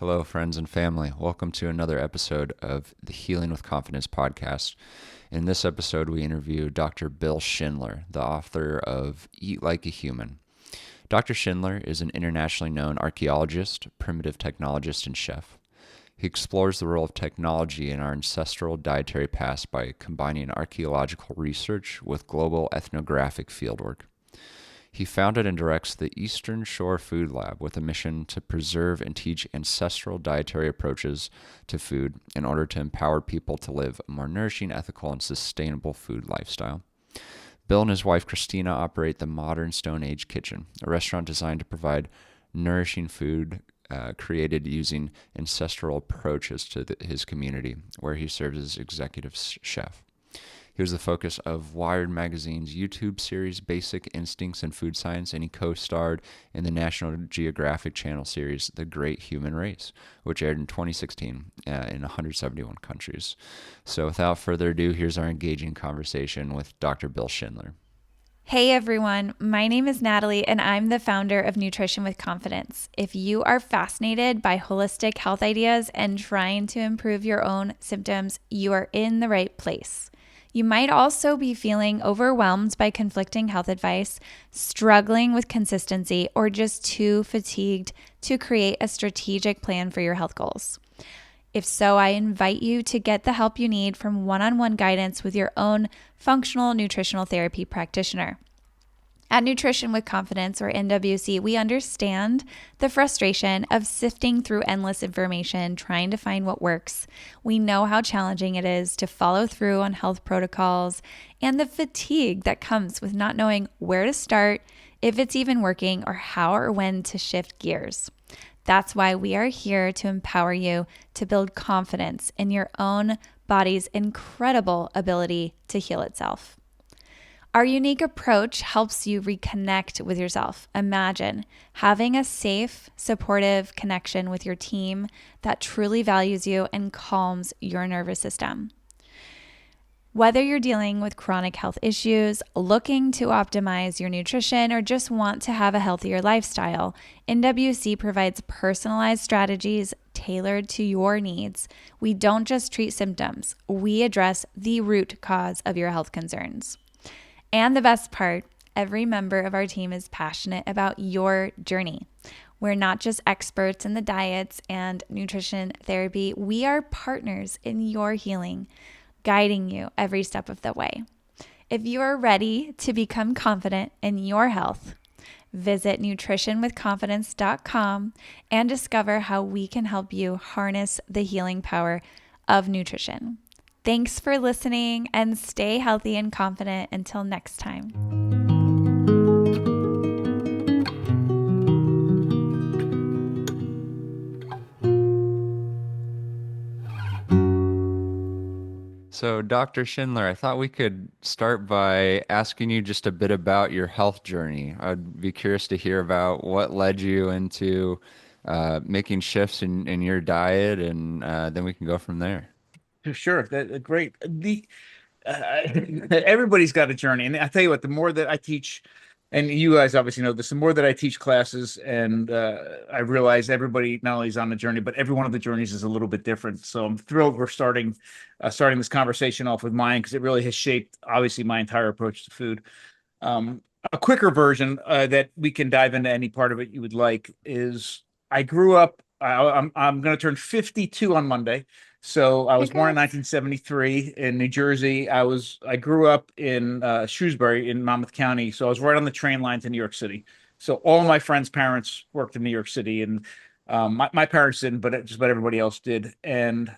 Hello, friends and family. Welcome to another episode of the Healing with Confidence podcast. In this episode, we interview Dr. Bill Schindler, the author of Eat Like a Human. Dr. Schindler is an internationally known archaeologist, primitive technologist, and chef. He explores the role of technology in our ancestral dietary past by combining archaeological research with global ethnographic fieldwork. He founded and directs the Eastern Shore Food Lab with a mission to preserve and teach ancestral dietary approaches to food in order to empower people to live a more nourishing, ethical, and sustainable food lifestyle. Bill and his wife Christina operate the Modern Stone Age Kitchen, a restaurant designed to provide nourishing food created using ancestral approaches to his community, where he serves as executive chef. He was the focus of Wired Magazine's YouTube series Basic Instincts in Food Science, and he co-starred in the National Geographic Channel series The Great Human Race, which aired in 2016 in 171 countries. So without further ado, here's our engaging conversation with Dr. Bill Schindler. Hey everyone, my name is Natalie and I'm the founder of Nutrition with Confidence. If you are fascinated by holistic health ideas and trying to improve your own symptoms, you are in the right place. You might also be feeling overwhelmed by conflicting health advice, struggling with consistency, or just too fatigued to create a strategic plan for your health goals. If so, I invite you to get the help you need from one-on-one guidance with your own functional nutritional therapy practitioner. At Nutrition with Confidence, or NWC, we understand the frustration of sifting through endless information, trying to find what works. We know how challenging it is to follow through on health protocols and the fatigue that comes with not knowing where to start, if it's even working, or how or when to shift gears. That's why we are here to empower you to build confidence in your own body's incredible ability to heal itself. Our unique approach helps you reconnect with yourself. Imagine having a safe, supportive connection with your team that truly values you and calms your nervous system. Whether you're dealing with chronic health issues, looking to optimize your nutrition, or just want to have a healthier lifestyle, NWC provides personalized strategies tailored to your needs. We don't just treat symptoms, we address the root cause of your health concerns. And the best part, every member of our team is passionate about your journey. We're not just experts in the diets and nutrition therapy, we are partners in your healing, guiding you every step of the way. If you are ready to become confident in your health, visit nutritionwithconfidence.com and discover how we can help you harness the healing power of nutrition. Thanks for listening and stay healthy and confident until next time. So, Dr. Schindler, I thought we could start by asking you just a bit about your health journey. I'd be curious to hear about what led you into making shifts in your diet, and then we can go from there. Sure, great. Everybody's got a journey, and I tell you what, the more that I teach, and you guys obviously know this, the more that I teach classes, and I realize everybody not only is on a journey, but every one of the journeys is a little bit different. So I'm thrilled we're starting this conversation off with mine because it really has shaped, obviously, my entire approach to food. A quicker version that we can dive into any part of it you would like is I grew up. I'm going to turn 52 on Monday. So I was born in 1973 in New Jersey. I grew up in Shrewsbury in Monmouth County. So I was right on the train line to New York City. So all my friends' parents worked in New York City, and my parents didn't, but just about everybody else did. And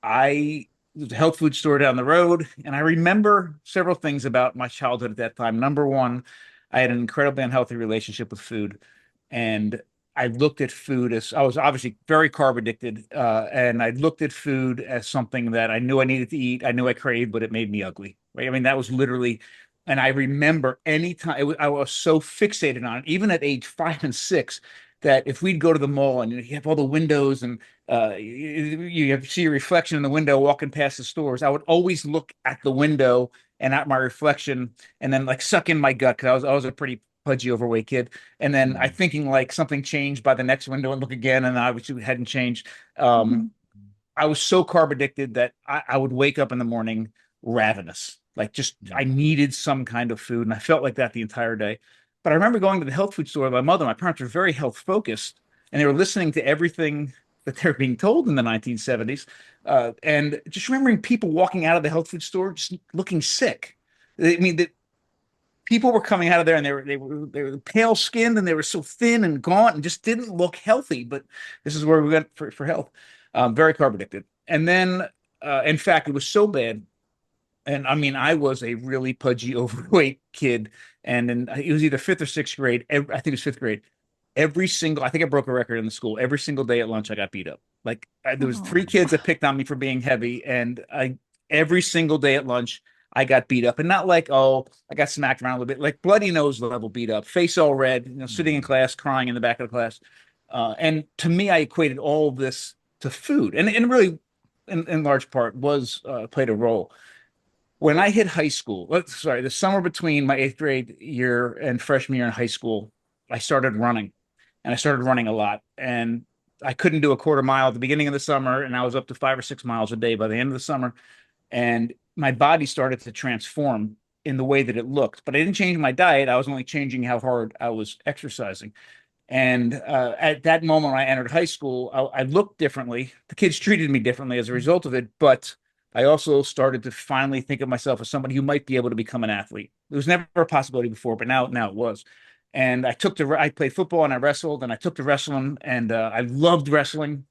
there was a health food store down the road, and I remember several things about my childhood at that time. Number one, I had an incredibly unhealthy relationship with food, and I looked at food as I was obviously very carb addicted, and I looked at food as something that I knew I needed to eat. I knew I craved, but it made me ugly. Right? I mean, that was literally, and I remember anytime I was so fixated on it, even at age 5 and 6, that if we'd go to the mall and you have all the windows and you see your reflection in the window walking past the stores, I would always look at the window and at my reflection and then like suck in my gut because I was a pretty pudgy, overweight kid. And then I thinking like something changed by the next window and look again, and obviously it hadn't changed. Mm-hmm. I was so carb addicted that I would wake up in the morning ravenous, like just I needed some kind of food, and I felt like that the entire day. But I remember going to the health food store with my mother. My parents were very health focused, and they were listening to everything that they're being told in the 1970s, and just remembering people walking out of the health food store just looking sick. I mean, that people were coming out of there and they were pale skinned and they were so thin and gaunt and just didn't look healthy. But this is where we went for health. Very carb addicted. And then, in fact, it was so bad. And I mean, I was a really pudgy, overweight kid. And then it was either fifth or sixth grade. I think it was fifth grade. I think I broke a record in the school. Every single day at lunch, I got beat up. Like there was three Oh. kids that picked on me for being heavy, and every single day at lunch, I got beat up, and not like, oh, I got smacked around a little bit, like bloody nose level beat up, face all red, sitting in class crying in the back of the class. And to me, I equated all of this to food, and really, in large part, was played a role. When I hit high school, sorry, the summer between my eighth grade year and freshman year in high school, I started running, and I started running a lot. And I couldn't do a quarter mile at the beginning of the summer, and I was up to 5 or 6 miles a day by the end of the summer. And my body started to transform in the way that it looked. But I didn't change my diet. I was only changing how hard I was exercising. And at that moment, when I entered high school, I looked differently. The kids treated me differently as a result of it. But I also started to finally think of myself as somebody who might be able to become an athlete. It was never a possibility before, but now it was. And I played football and I wrestled, and I took to wrestling, and I loved wrestling,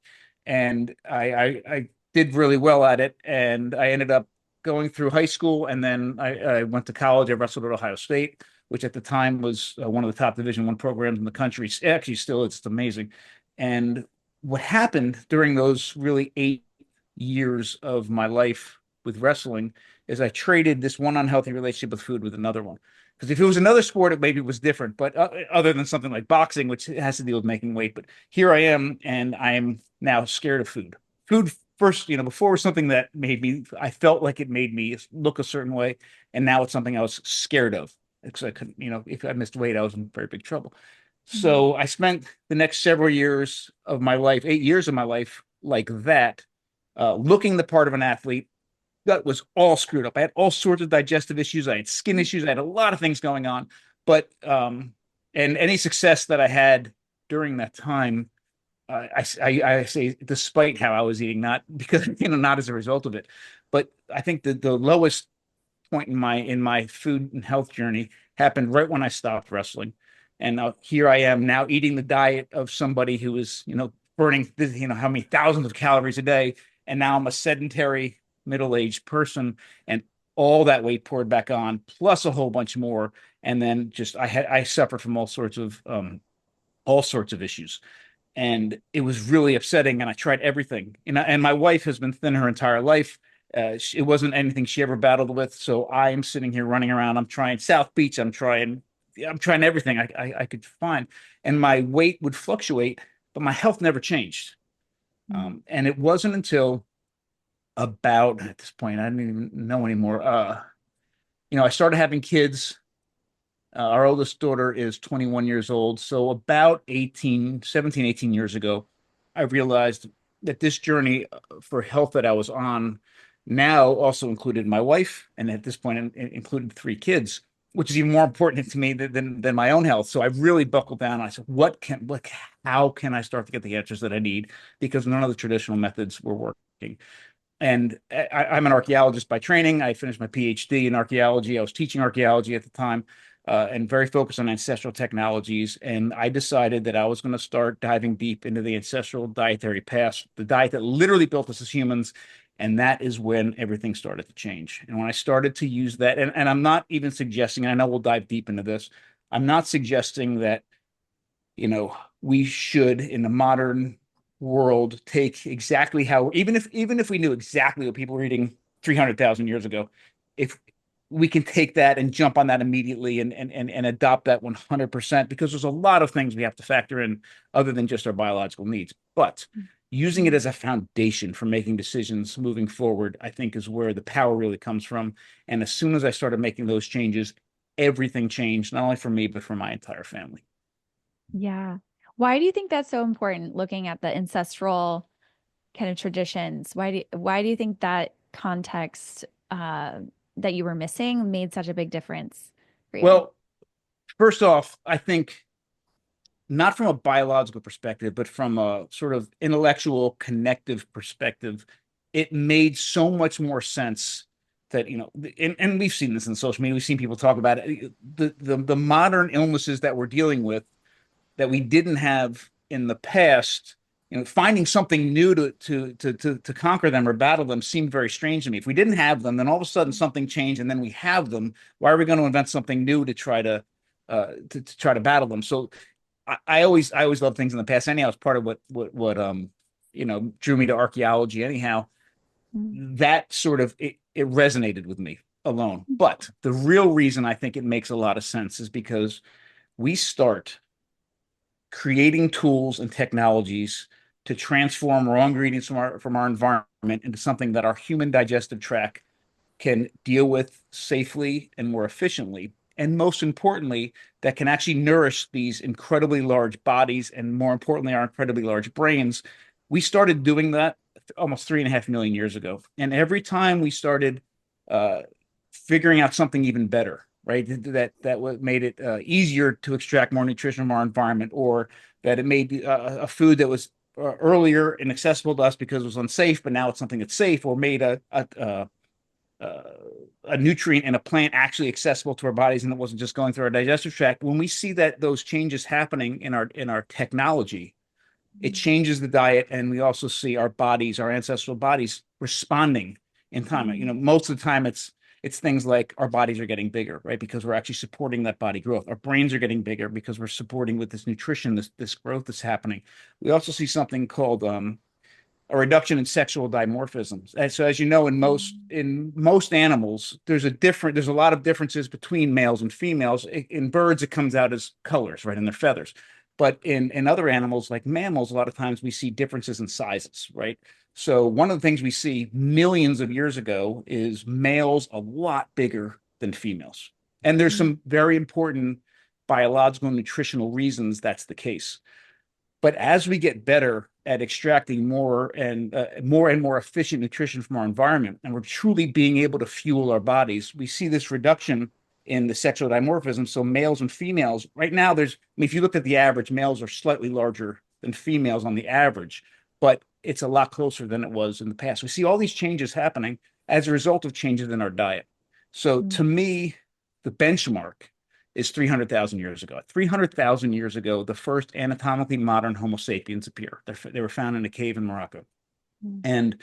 and I did really well at it. And I ended up going through high school, and then I went to college. I wrestled at Ohio State, which at the time was one of the top Division I programs in the country. Actually, still, it's amazing. And what happened during those really 8 years of my life with wrestling is I traded this one unhealthy relationship with food with another one. Because if it was another sport, it maybe was different. But other than something like boxing, which has to deal with making weight, but here I am, and I am now scared of food. Food first, before was something that I felt like it made me look a certain way, and now it's something I was scared of because I couldn't, if I missed weight, I was in very big trouble. Mhm. So I spent the next several years of my life, 8 years of my life, like that, looking the part of an athlete. Gut was all screwed up. I had all sorts of digestive issues. I had skin issues. I had a lot of things going on. But and any success that I had during that time, I say despite how I was eating, not because not as a result of it. But I think the lowest point in my food and health journey happened right when I stopped wrestling. And now here I am now eating the diet of somebody who is, burning, how many thousands of calories a day. And now I'm a sedentary middle-aged person, and all that weight poured back on, plus a whole bunch more. And then just I suffered from all sorts of issues. And it was really upsetting. And I tried everything. And my wife has been thin her entire life. It wasn't anything she ever battled with. So I am sitting here running around. I'm trying South Beach. I'm trying everything I could find. And my weight would fluctuate, but my health never changed. And it wasn't until about at this point, I didn't even know anymore. I started having kids. Our oldest daughter is 21 years old. So about 17, 18 years ago, I realized that this journey for health that I was on now also included my wife. And at this point, it included three kids, which is even more important to me than my own health. So I really buckled down. I said, how can I start to get the answers that I need? Because none of the traditional methods were working. And I'm an archaeologist by training. I finished my PhD in archaeology. I was teaching archaeology at the time, and very focused on ancestral technologies. And I decided that I was going to start diving deep into the ancestral dietary past, the diet that literally built us as humans. And that is when everything started to change. And when I started to use that, and I'm not even suggesting, I know we'll dive deep into this, I'm not suggesting that, we should, in the modern world, take exactly how, even if we knew exactly what people were eating 300,000 years ago, if we can take that and jump on that immediately and adopt that 100%, because there's a lot of things we have to factor in other than just our biological needs. But using it as a foundation for making decisions moving forward, I think is where the power really comes from. And as soon as I started making those changes, everything changed, not only for me, but for my entire family. Yeah. Why do you think that's so important, looking at the ancestral kind of traditions? Why do you think that context that you were missing made such a big difference for you? Well, first off, I think not from a biological perspective, but from a sort of intellectual connective perspective, it made so much more sense that, and we've seen this in social media, we've seen people talk about it, the modern illnesses that we're dealing with that we didn't have in the past. Finding something new to conquer them or battle them seemed very strange to me. If we didn't have them, then all of a sudden something changed, and then we have them. Why are we going to invent something new to try to try to battle them? So I always loved things in the past. Anyhow, it's part of what drew me to archaeology. Anyhow, Mm. that sort of it resonated with me alone. But the real reason I think it makes a lot of sense is because we start creating tools and technologies to transform raw ingredients from our environment into something that our human digestive tract can deal with safely and more efficiently. And most importantly, that can actually nourish these incredibly large bodies and, more importantly, our incredibly large brains. We started doing that almost 3.5 million years ago. And every time we started uh, figuring out something even better, right? That made it easier to extract more nutrition from our environment, or that it made a food that was earlier inaccessible to us because it was unsafe, but now it's something that's safe, or made uh, a nutrient in a plant actually accessible to our bodies, and it wasn't just going through our digestive tract. When we see that those changes happening in our technology, it changes the diet, and we also see our bodies, our ancestral bodies, responding in time. Most of the time it's things like our bodies are getting bigger, right? Because we're actually supporting that body growth. Our brains are getting bigger because we're supporting with this nutrition, this growth that's happening. We also see something called a reduction in sexual dimorphisms. And so, as you know, in most animals, there's a lot of differences between males and females. In birds, it comes out as colors, right, in their feathers. But in other animals, like mammals, a lot of times we see differences in sizes, right? So one of the things we see millions of years ago is males a lot bigger than females. And there's Mm. some very important biological and nutritional reasons that's the case. But as we get better at extracting more efficient nutrition from our environment, and we're truly being able to fuel our bodies, we see this reduction in the sexual dimorphism. So males and females, right now, if you look at the average, males are slightly larger than females on the average, but it's a lot closer than it was in the past. We see all these changes happening as a result of changes in our diet. So Mm. to me, the benchmark is 300,000 years ago. 300,000 years ago, the first anatomically modern Homo sapiens appear. They were found in a cave in Morocco. Mm. And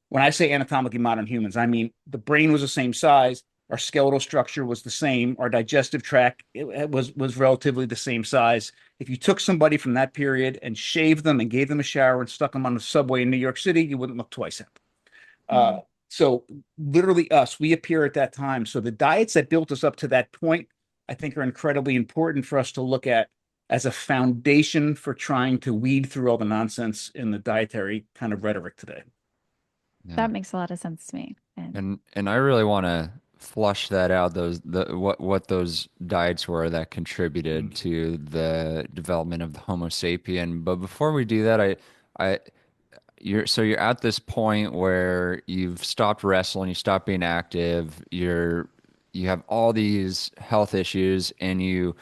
when I say anatomically modern humans, I mean the brain was the same size, our skeletal structure was the same, our digestive tract was relatively the same size. If you took somebody from that period and shaved them and gave them a shower and stuck them on the subway in New York City, you wouldn't look twice at them. Mm. So literally we appear at that time. So the diets that built us up to that point, I think are incredibly important for us to look at as a foundation for trying to weed through all the nonsense in the dietary kind of rhetoric today. Yeah. That makes a lot of sense to me. And And I really want to flush that out, what those diets were that contributed to the development of the Homo sapien. But before we do that, I you're at this point where you've stopped wrestling, you stopped being active, you have all these health issues, and you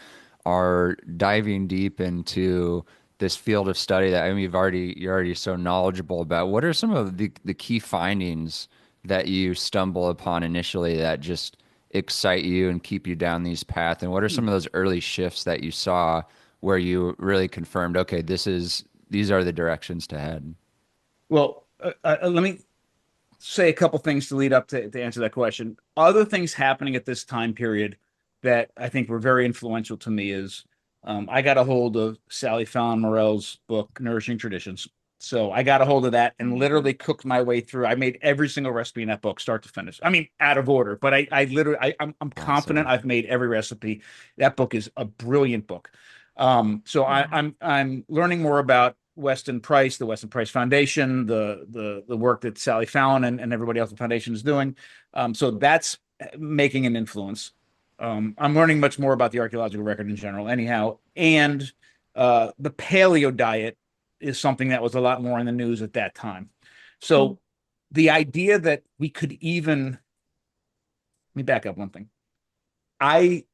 are diving deep into this field of study that, I mean, you're already so knowledgeable about. What are some of the key findings that you stumble upon initially that just excite you and keep you down these paths? And what are some of those early shifts that you saw where you really confirmed, okay, these are the directions to head? Well, let me say a couple things to lead up to answer that question. Other things happening at this time period that I think were very influential to me is I got a hold of Sally Fallon Morell's book, Nourishing Traditions. So I got a hold of that and literally cooked my way through. I made every single recipe in that book, start to finish. I mean, out of order, but I'm confident Awesome. I've made every recipe. That book is a brilliant book. So wow. I'm learning more about Weston Price, the Weston Price Foundation, the work that Sally Fallon and everybody else at the foundation is doing. So that's making an influence. I'm learning much more about the archaeological record in general, anyhow. And the paleo diet is something that was a lot more in the news at that time. So the idea that we could even, let me back up one thing. I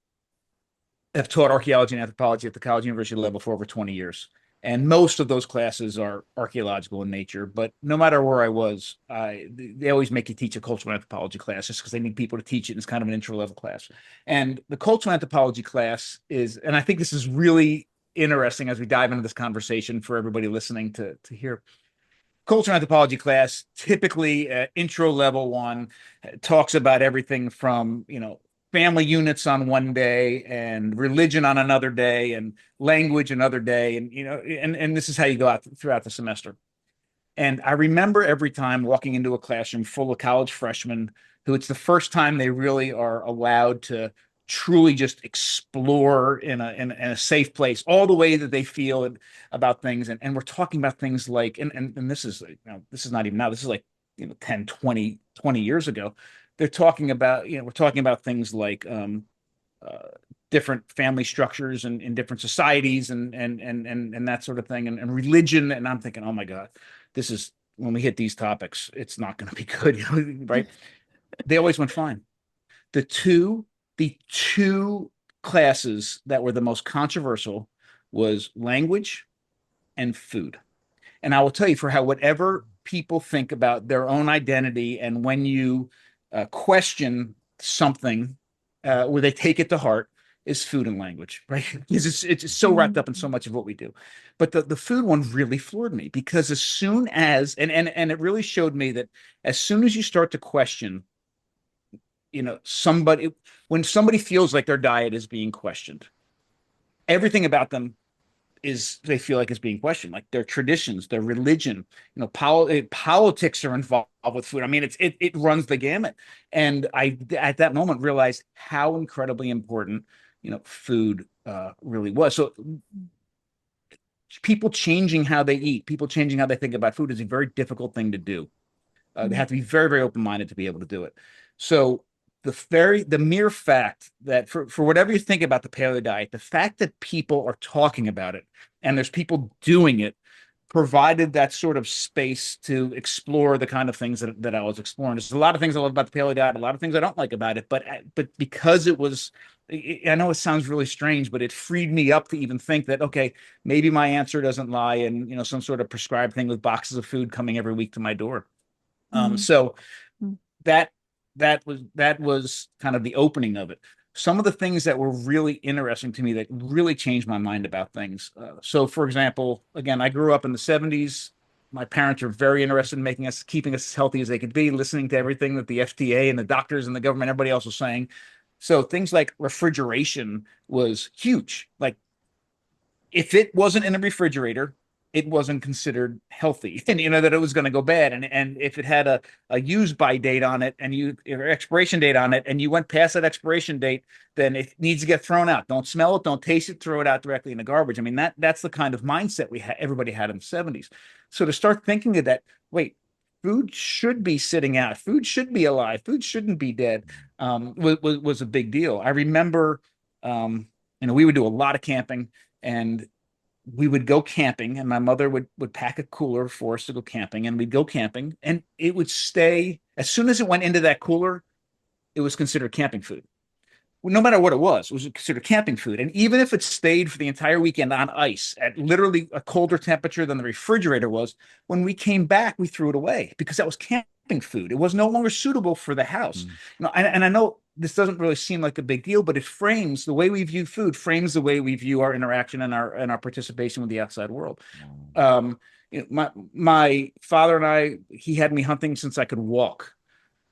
have taught archaeology and anthropology at the college university level for over 20 years. And most of those classes are archaeological in nature. But no matter where I was, they always make you teach a cultural anthropology class just because they need people to teach it. And it's kind of an intro level class. And the cultural anthropology class is, and I think this is really interesting as we dive into this conversation for everybody listening to hear. Cultural anthropology class, typically intro level one, talks about everything from, family units on one day and religion on another day and language another day. And, and this is how you go out throughout the semester. And I remember every time walking into a classroom full of college freshmen who it's the first time they really are allowed to truly just explore in a safe place all the way that they feel about things. And we're talking about things like, and this is, this is not even now, this is like, 10, 20 years ago. They're talking about, we're talking about things like different family structures and in different societies and that sort of thing and religion. And I'm thinking, oh my God, this is when we hit these topics, it's not going to be good, right? They always went fine. The two classes that were the most controversial was language and food. And I will tell you, for how whatever people think about their own identity, and when you question something where they take it to heart, is food and language, right? Because it's so wrapped up in so much of what we do. But the food one really floored me because as soon as and it really showed me that as soon as you start to question, somebody when somebody feels like their diet is being questioned, everything about them is they feel like is being questioned, like their traditions, their religion, politics are involved with food. I mean, it runs the gamut. And I at that moment realized how incredibly important, food really was. So people changing how they eat, people changing how they think about food is a very difficult thing to do. They have to be very, very open-minded to be able to do it. So the mere fact that for whatever you think about the paleo diet, the fact that people are talking about it and there's people doing it provided that sort of space to explore the kind of things that I was exploring. There's a lot of things I love about the paleo diet, a lot of things I don't like about it, but because it was, I know it sounds really strange, but it freed me up to even think that, okay, maybe my answer doesn't lie in, some sort of prescribed thing with boxes of food coming every week to my door. So that was kind of the opening of it. Some of the things that were really interesting to me that really changed my mind about things. So, for example, again, I grew up in the 70s. My parents were very interested in keeping us as healthy as they could be, listening to everything that the FDA and the doctors and the government, everybody else was saying. So things like refrigeration was huge. Like if it wasn't in a refrigerator, it wasn't considered healthy, and that it was going to go bad. And if it had a use by date on it and or expiration date on it, and you went past that expiration date, then it needs to get thrown out. Don't smell it, don't taste it, throw it out directly in the garbage. I mean, that's the kind of mindset everybody had in the 70s. So to start thinking of that, wait, food should be sitting out, food should be alive, food shouldn't be dead, was a big deal. I remember, we would do a lot of camping, and we would go camping, and my mother would pack a cooler for us to go camping, and we'd go camping, and it would stay. As soon as it went into that cooler, it was considered camping food. No matter what it was considered camping food. And even if it stayed for the entire weekend on ice at literally a colder temperature than the refrigerator was, when we came back, we threw it away because that was camping food. It was no longer suitable for the house. And I know this doesn't really seem like a big deal, but it frames the way we view food, frames the way we view our interaction and our participation with the outside world. My father and I, he had me hunting since I could walk.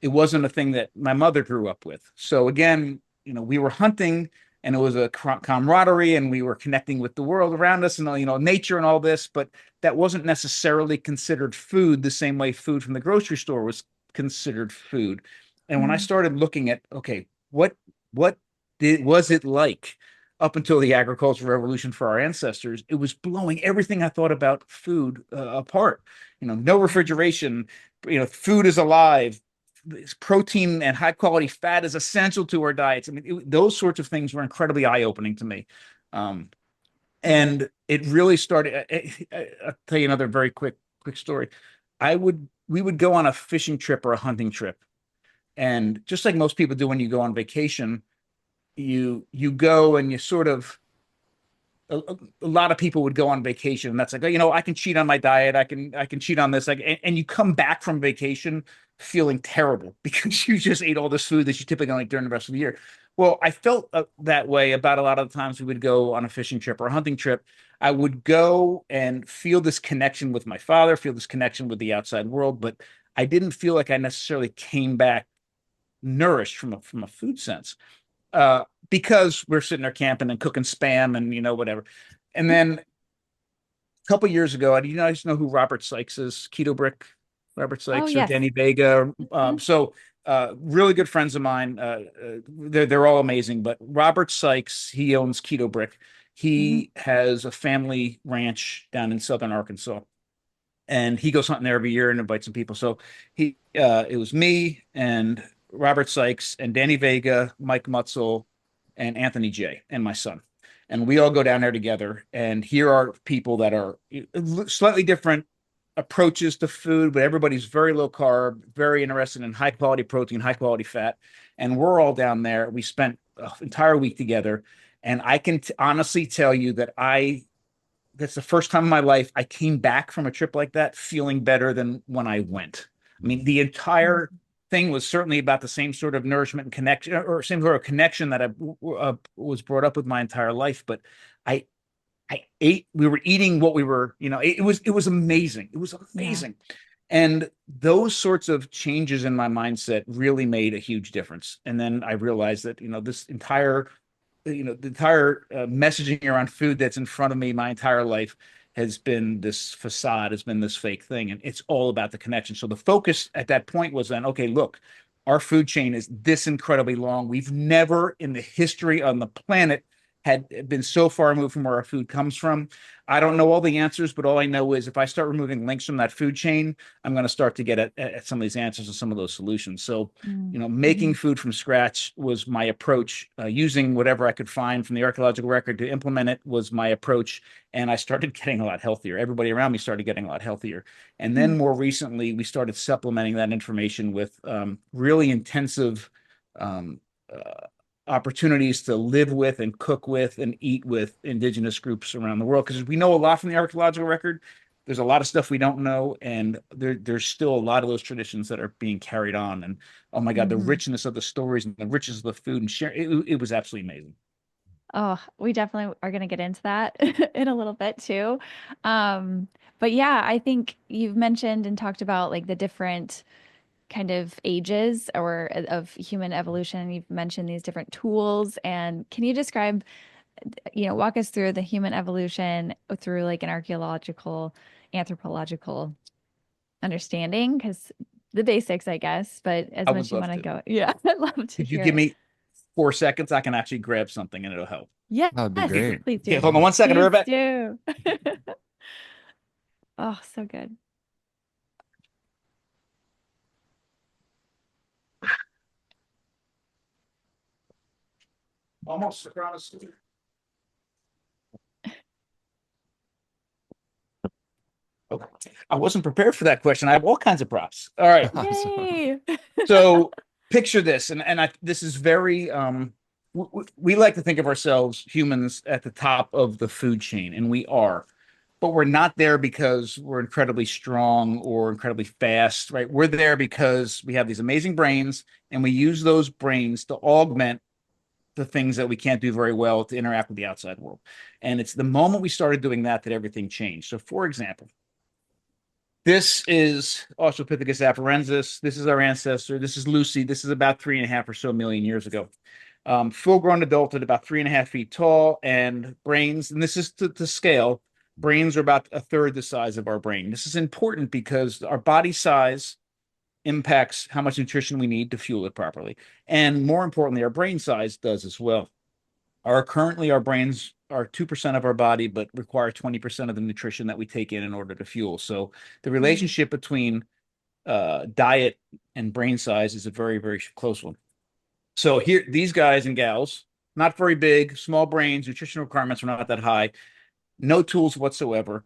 It wasn't a thing that my mother grew up with. So again, we were hunting, and it was a camaraderie, and we were connecting with the world around us and, nature and all this, but that wasn't necessarily considered food the same way food from the grocery store was considered food. And when I started looking at, okay, what was it like up until the agricultural revolution for our ancestors, it was blowing everything I thought about food apart. No refrigeration, food is alive, protein and high quality fat is essential to our diets. I mean, those sorts of things were incredibly eye opening to me. Um, and it really started. I'll tell you another very quick story. We would go on a fishing trip or a hunting trip, and just like most people do when you go on vacation, you go and you sort of a lot of people would go on vacation and that's like, I can cheat on my diet, I can cheat on this, like, and you come back from vacation feeling terrible because you just ate all this food that you typically don't eat during the rest of the year. Well, I felt that way about a lot of the times we would go on a fishing trip or a hunting trip. I would go and feel this connection with my father, feel this connection with the outside world, but I didn't feel like I necessarily came back nourished from a food sense, because we're sitting there camping and cooking spam and whatever. And then a couple years ago, do you guys know who Robert Sykes is? Keto Brick, Robert Oh, Sykes or yes. Denny Vega. Mhm. Really good friends of mine. They're all amazing. But Robert Sykes, he owns Keto Brick. Mhm. He has a family ranch down in southern Arkansas, and he goes hunting there every year and invites some people. So it was me and Robert Sykes and Danny Vega, Mike Mutzel, and Anthony J. and my son. And we all go down there together. And here are people that are slightly different approaches to food, but everybody's very low carb, very interested in high quality protein, high quality fat. And we're all down there. We spent an entire week together. And I can honestly tell you that that's the first time in my life I came back from a trip like that feeling better than when I went. I mean, the entire thing was certainly about the same sort of nourishment and connection, or same sort of connection that I was brought up with my entire life. But I, I ate. We were eating what we were. It was amazing. It was Yeah. amazing. And those sorts of changes in my mindset really made a huge difference. And then I realized that this entire the entire messaging around food that's in front of me my entire life has been this facade, has been this fake thing, and it's all about the connection. So the focus at that point was then, okay, look, our food chain is this incredibly long. We've never in the history on the planet had been so far removed from where our food comes from. I don't know all the answers, but all I know is if I start removing links from that food chain, I'm going to start to get at some of these answers and some of those solutions. So making Mhm. food from scratch was my approach. Using whatever I could find from the archaeological record to implement it was my approach. And I started getting a lot healthier. Everybody around me started getting a lot healthier. And then Mhm. more recently, we started supplementing that information with really intensive um, uh, opportunities to live with and cook with and eat with indigenous groups around the world. Because we know a lot from the archaeological record, there's a lot of stuff we don't know, and there's still a lot of those traditions that are being carried on. And oh my God, the Mhm. richness of the stories and the richness of the food and share it was absolutely amazing. Oh, we definitely are going to get into that in a little bit too. Um, but yeah, I think you've mentioned and talked about like the different kind of ages or of human evolution. You've mentioned these different tools, and can you describe, walk us through the human evolution through like an archaeological, anthropological understanding? Because the basics, I guess, but as I much would you love want to to. go, yeah, I'd love to Could you hear give it. me 4 seconds? I can actually grab something and it'll help. Yes, That would be great. please Okay, do. hold on 1 second. I'll be Please right back. do. Oh, so good. Almost across. Okay. I wasn't prepared for that question. I have all kinds of props. All right. Awesome. Yay. So picture this, this is very we like to think of ourselves humans at the top of the food chain, and we are, but we're not there because we're incredibly strong or incredibly fast, right? We're there because we have these amazing brains, and we use those brains to augment the things that we can't do very well to interact with the outside world. And it's the moment we started doing that that everything changed. So, for example, this is Australopithecus afarensis. This is our ancestor. This is Lucy. This is about 3.5 or so million years ago. Full-grown adult at about 3.5 feet tall, and brains, and this is to scale, brains are about a third the size of our brain. This is important because our body size impacts how much nutrition we need to fuel it properly. And more importantly, our brain size does as well. Currently our brains are 2% of our body, but require 20% of the nutrition that we take in order to fuel. So the Mm. relationship between diet, and brain size is a very, very close one. So here, these guys and gals, not very big, small brains, nutritional requirements are not that high, no tools whatsoever,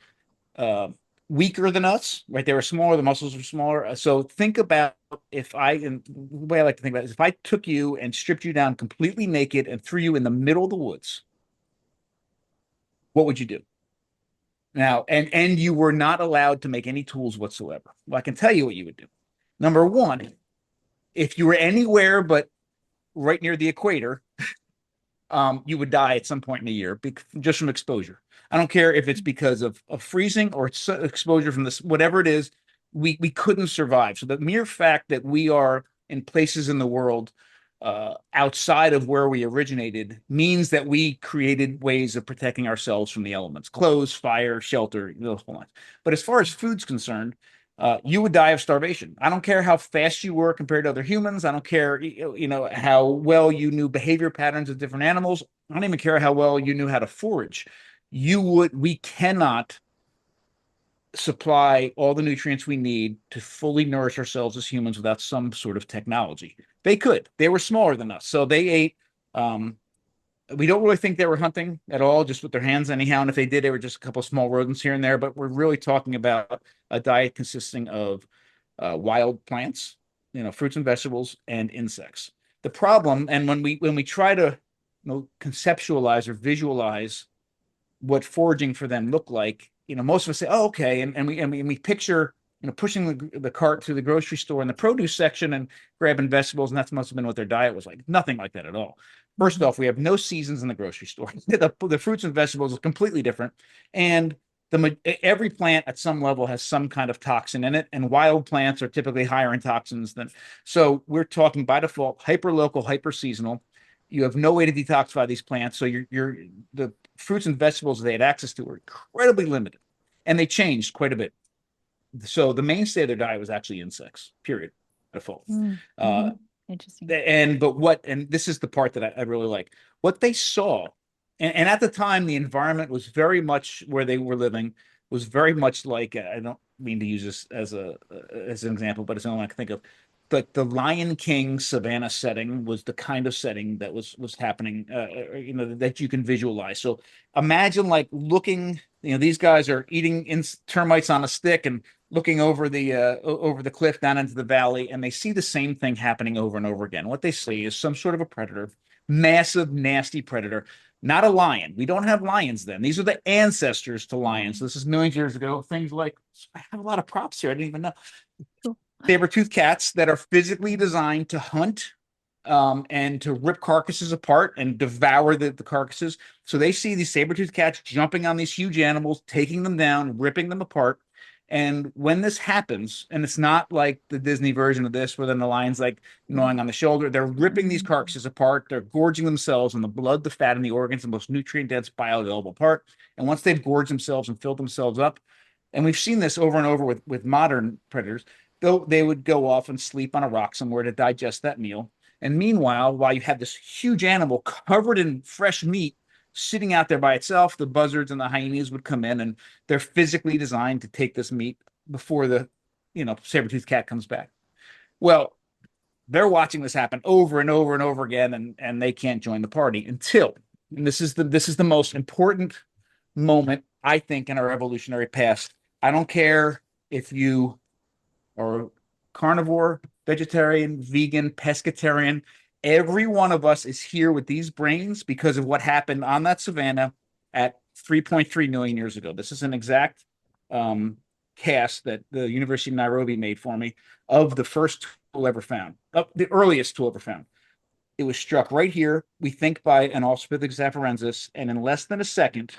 uh, weaker than us, right? They were smaller, the muscles were smaller. So think about if I, and the way I like to think about it is if I took you and stripped you down completely naked and threw you in the middle of the woods, what would you do? Now, and you were not allowed to make any tools whatsoever. Well, I can tell you what you would do. Number one, if you were anywhere but right near the equator, you would die at some point in the year just from exposure. I don't care if it's because of freezing or it's exposure from this, whatever it is, we couldn't survive. So the mere fact that we are in places in the world outside of where we originated means that we created ways of protecting ourselves from the elements, clothes, fire, shelter, those whole lines. But as far as food's concerned, you would die of starvation. I don't care how fast you were compared to other humans. I don't care, how well you knew behavior patterns of different animals. I don't even care how well you knew how to forage. We cannot supply all the nutrients we need to fully nourish ourselves as humans without some sort of technology. They could. They were smaller than us, so they ate. We don't really think they were hunting at all, just with their hands anyhow. And if they did, they were just a couple of small rodents here and there. But we're really talking about a diet consisting of wild plants, fruits and vegetables, and insects. The problem, and when we try to conceptualize or visualize what foraging for them looked like, most of us say, "Oh, okay," and we picture pushing the cart through the grocery store in the produce section and grabbing vegetables, and that must have been what their diet was like. Nothing like that at all. First off, we have no seasons in the grocery store. The fruits and vegetables are completely different, and every plant at some level has some kind of toxin in it, and wild plants are typically higher in toxins than. So we're talking by default hyper local, hyper seasonal. You have no way to detoxify these plants, so the fruits and vegetables they had access to were incredibly limited, and they changed quite a bit. So the mainstay of their diet was actually insects, period, default. Interesting. And this is the part that I really like. What they saw, and at the time, the environment was very much where they were living was very much like, I don't mean to use this as an example, but it's the only one I can think of. But the Lion King savannah setting was the kind of setting that was happening, that you can visualize. So imagine like looking, these guys are eating termites on a stick and looking over the cliff down into the valley, and they see the same thing happening over and over again. What they see is some sort of a predator, massive, nasty predator, not a lion. We don't have lions then. These are the ancestors to lions. So this is millions of years ago. Things like, I have a lot of props here. I didn't even know. Cool. Saber-toothed cats that are physically designed to hunt and to rip carcasses apart and devour the carcasses. So they see these saber-toothed cats jumping on these huge animals, taking them down, ripping them apart. And when this happens, and it's not like the Disney version of this, where then the lion's like gnawing on the shoulder, they're ripping these carcasses apart. They're gorging themselves on the blood, the fat, and the organs, the most nutrient-dense bioavailable part. And once they've gorged themselves and filled themselves up, and we've seen this over and over with modern predators, they would go off and sleep on a rock somewhere to digest that meal. And meanwhile, while you have this huge animal covered in fresh meat sitting out there by itself, the buzzards and the hyenas would come in, and they're physically designed to take this meat before the saber-toothed cat comes back. Well, they're watching this happen over and over and over again, and they can't join the party until, and this is the most important moment, I think, in our evolutionary past. I don't care if you are carnivore, vegetarian, vegan, pescatarian. Every one of us is here with these brains because of what happened on that savannah at 3.3 million years ago. This is an exact cast that the University of Nairobi made for me of the first tool ever found, the earliest tool ever found. It was struck right here, we think, by an Australopithecus afarensis, and in less than a second,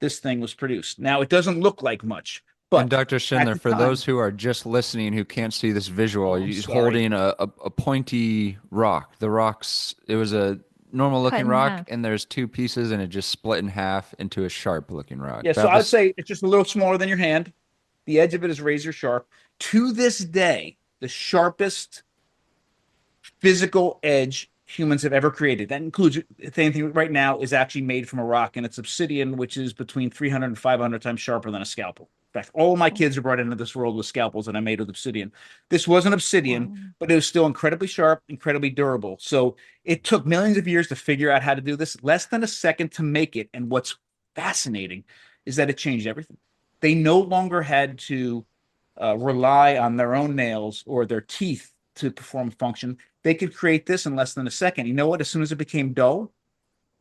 this thing was produced. Now, it doesn't look like much, but And Dr. Schindler, for those who are just listening who can't see this visual, he's holding a pointy rock. The rocks, it was a normal looking rock, and there's two pieces, and it just split in half into a sharp looking rock. Yeah, so I'd say it's just a little smaller than your hand. The edge of it is razor sharp. To this day, the sharpest physical edge humans have ever created. That includes anything right now is actually made from a rock, and it's obsidian, which is between 300 and 500 times sharper than a scalpel. In fact, all of my kids are brought into this world with scalpels that I made with obsidian. This wasn't obsidian, Wow. but it was still incredibly sharp, incredibly durable. So it took millions of years to figure out how to do this, less than a second to make it. And what's fascinating is that it changed everything. They no longer had to rely on their own nails or their teeth to perform a function. They could create this in less than a second. You know what? As soon as it became dull,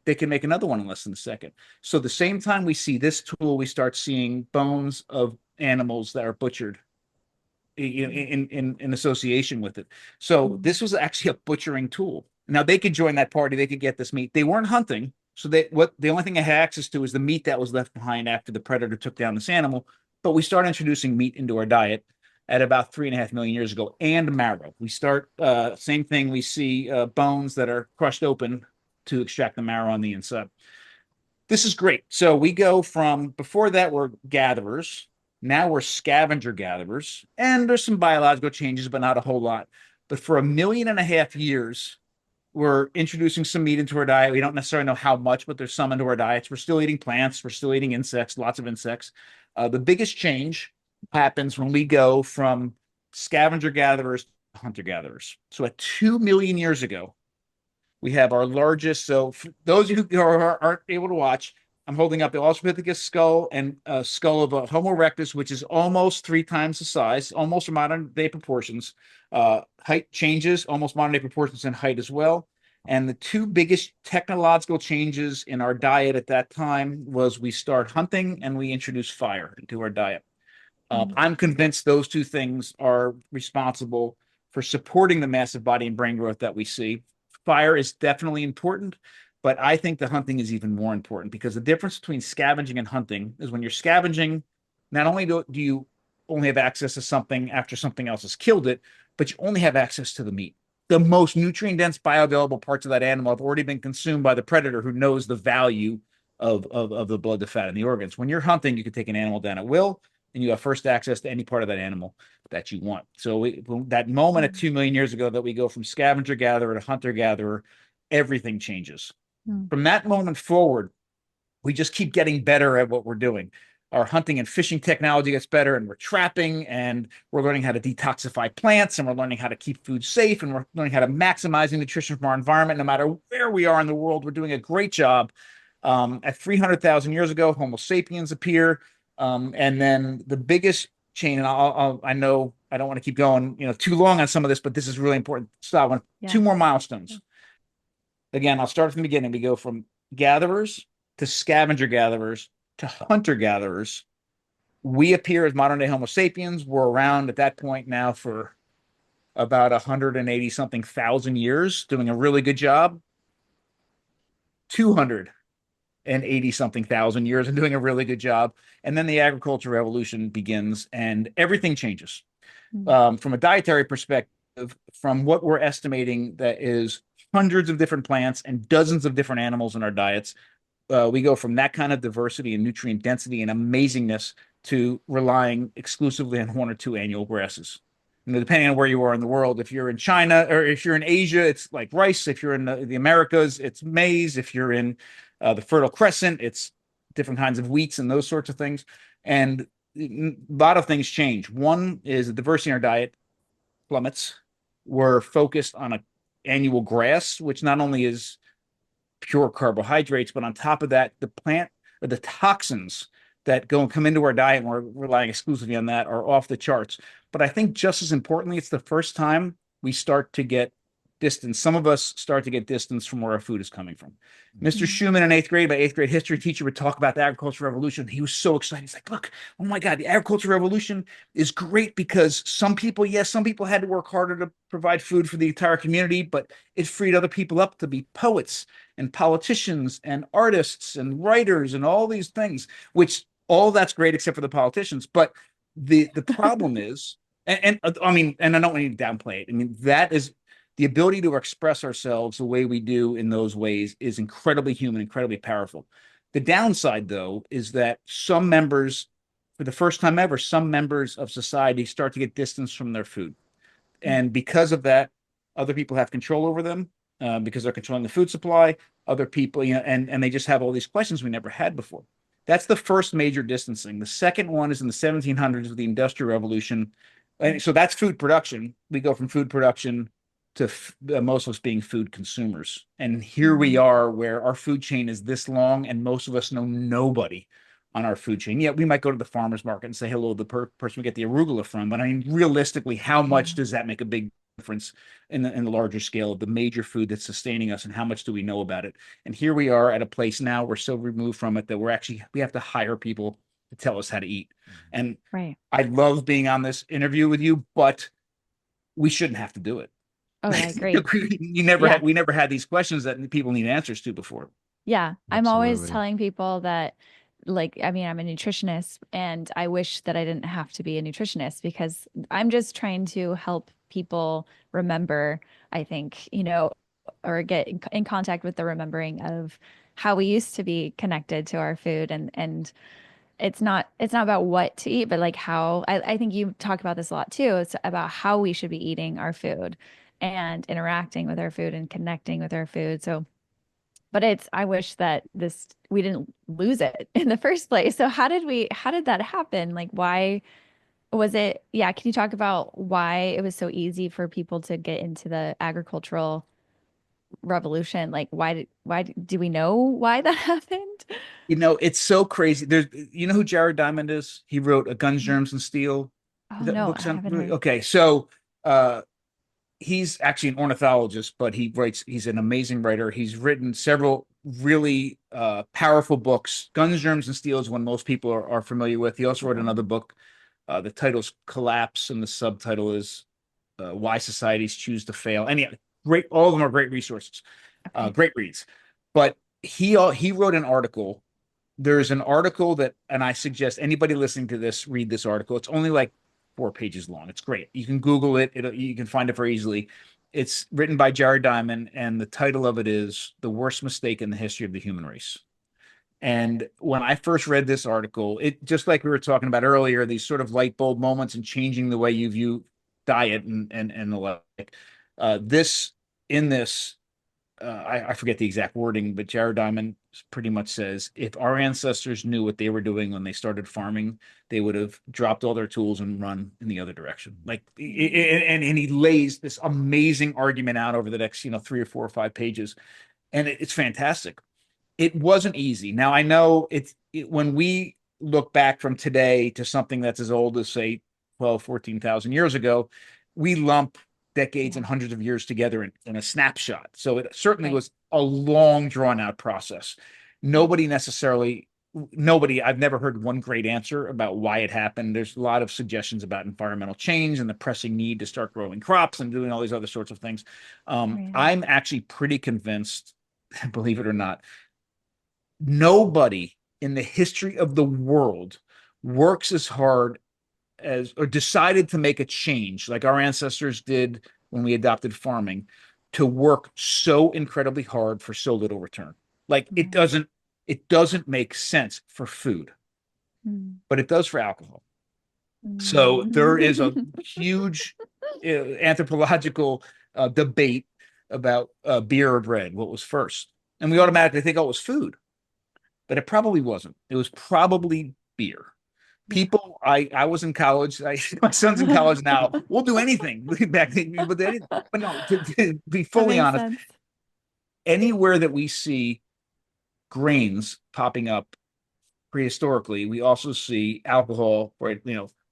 they can make another one in less than a second. So the same time we see this tool, we start seeing bones of animals that are butchered in association with it. So this was actually a butchering tool. Now they could join that party, they could get this meat. They weren't hunting, so the only thing they had access to is the meat that was left behind after the predator took down this animal. But we start introducing meat into our diet at about 3.5 million years ago, and marrow. We start same thing. We see bones that are crushed open to extract the marrow on the inside. This is great. So we go from before that we're gatherers. Now we're scavenger gatherers, and there's some biological changes, but not a whole lot. But for 1.5 million years, we're introducing some meat into our diet. We don't necessarily know how much, but there's some into our diets. We're still eating plants. We're still eating insects, lots of insects. The biggest change happens when we go from scavenger gatherers to hunter gatherers. So at 2 million years ago, we have our largest. So for those of you who aren't able to watch, I'm holding up the Australopithecus skull and a skull of a Homo erectus, which is almost 3 times the size, almost modern day proportions. Height changes, almost modern day proportions in height as well. And the two biggest technological changes in our diet at that time was we start hunting and we introduce fire into our diet. I'm convinced those two things are responsible for supporting the massive body and brain growth that we see. Fire is definitely important, but I think the hunting is even more important because the difference between scavenging and hunting is when you're scavenging, not only do you only have access to something after something else has killed it, but you only have access to the meat. The most nutrient dense bioavailable parts of that animal have already been consumed by the predator who knows the value of the blood, the fat, and the organs. When you're hunting, you can take an animal down at will, and you have first access to any part of that animal that you want. So that moment at 2 million years ago that we go from scavenger gatherer to hunter gatherer, everything changes. From that moment forward, we just keep getting better at what we're doing. Our hunting and fishing technology gets better, and we're trapping, and we're learning how to detoxify plants, and we're learning how to keep food safe, and we're learning how to maximize nutrition from our environment. No matter where we are in the world, we're doing a great job. At 300,000 years ago, Homo sapiens appear. And then the biggest chain, and I know I don't want to keep going, too long on some of this, but this is really important. Stop on two more milestones. Again, I'll start from the beginning. We go from gatherers to scavenger gatherers to hunter gatherers. We appear as modern day Homo sapiens. We're around at that point now for about 180 something thousand years, doing a really good job. 280 something thousand years and doing a really good job. And then the agricultural revolution begins and everything changes. From a dietary perspective, from what we're estimating that is hundreds of different plants and dozens of different animals in our diets, we go from that kind of diversity and nutrient density and amazingness to relying exclusively on 1 or 2 annual grasses. Depending on where you are in the world, if you're in China or if you're in Asia, it's like rice. If you're in the Americas, it's maize. If you're in the Fertile Crescent, it's different kinds of wheats and those sorts of things. And a lot of things change. One is the diversity in our diet plummets. We're focused on an annual grass, which not only is pure carbohydrates, but on top of that, the plant or the toxins that go and come into our diet, and we're relying exclusively on that, are off the charts. But I think just as importantly, it's the first time we start to get distance. Some of us start to get distance from where our food is coming from. Mr. Schumann in 8th grade, my 8th grade history teacher, would talk about the agricultural revolution. He was so excited. He's like, look, oh my God, the agricultural revolution is great because some people had to work harder to provide food for the entire community, but it freed other people up to be poets and politicians and artists and writers and all these things, which all that's great except for the politicians. But the problem is, and I mean, and I don't want to downplay it. I mean, that is the ability to express ourselves the way we do in those ways is incredibly human, incredibly powerful. The downside, though, is that some members, for the first time ever, some members of society start to get distance from their food. And because of that, other people have control over them because they're controlling the food supply. Other people, and they just have all these questions we never had before. That's the first major distancing. The second one is in the 1700s with the Industrial Revolution. And so that's food production. We go from food production to most of us being food consumers. And here we are where our food chain is this long, and most of us know nobody on our food chain. Yeah, we might go to the farmer's market and say hello to the person we get the arugula from. But I mean, realistically, how much does that make a big difference in the larger scale of the major food that's sustaining us, and how much do we know about it? And here we are at a place now, we're so removed from it that we have to hire people to tell us how to eat. And Right. I love being on this interview with you, but we shouldn't have to do it. Oh, I agree. Yeah. We never had these questions that people need answers to before. Yeah. I'm always Absolutely. telling people that, like, I mean, I'm a nutritionist and I wish that I didn't have to be a nutritionist because I'm just trying to help people remember, I think, or get in contact with the remembering of how we used to be connected to our food, and it's not about what to eat, but like how I think you talk about this a lot too. It's about how we should be eating our food and interacting with our food and connecting with our food. So, but I wish that we didn't lose it in the first place. So how did that happen? Like, why was it? Yeah. Can you talk about why it was so easy for people to get into the agricultural revolution? Like, do we know why that happened? It's so crazy. You know who Jared Diamond is? He wrote a Guns, Germs, and Steel. Oh Is that no, book I sound haven't familiar? heard. Okay, so uh, he's actually an ornithologist, but he's an amazing writer. He's written several really powerful books. Guns, Germs, and Steel is one most people are familiar with. He also wrote Okay. another book. The title's Collapse, and the subtitle is Why Societies Choose to Fail. And yeah, great. All of them are great resources, Okay. great reads. But he wrote an article. There's an article and I suggest anybody listening to this read this article. It's only like 4 pages long. It's great. You can Google it. You can find it very easily. It's written by Jared Diamond, and the title of it is "The Worst Mistake in the History of the Human Race." And when I first read this article, it just like we were talking about earlier, these sort of light bulb moments and changing the way you view diet and the like. This in this I forget the exact wording, but Jared Diamond pretty much says if our ancestors knew what they were doing when they started farming, they would have dropped all their tools and run in the other direction. Like, and he lays this amazing argument out over the next, 3 or 4 or 5 pages, and it's fantastic. It wasn't easy. Now I know when we look back from today to something that's as old as say 12, 14,000 years ago, we lump decades and Yeah. hundreds of years together in a snapshot. So it certainly Right. was a long drawn out process. Nobody necessarily nobody I've never heard one great answer about why it happened. There's a lot of suggestions about environmental change and the pressing need to start growing crops and doing all these other sorts of things. Right. I'm actually pretty convinced, believe it or not, nobody in the history of the world works as hard as or decided to make a change like our ancestors did when we adopted farming, to work so incredibly hard for so little return. Like Right. it doesn't make sense for food, Mm. but it does for alcohol. So there is a Mm. huge anthropological debate about beer or bread, what was first. And we Right. automatically think, oh, it was food, but it probably wasn't. It was probably beer. Yeah. I was in college. My son's in college now. We'll do anything back then, but no, to be That fully makes honest, sense. anywhere that we see grains popping up prehistorically, we also see alcohol, right?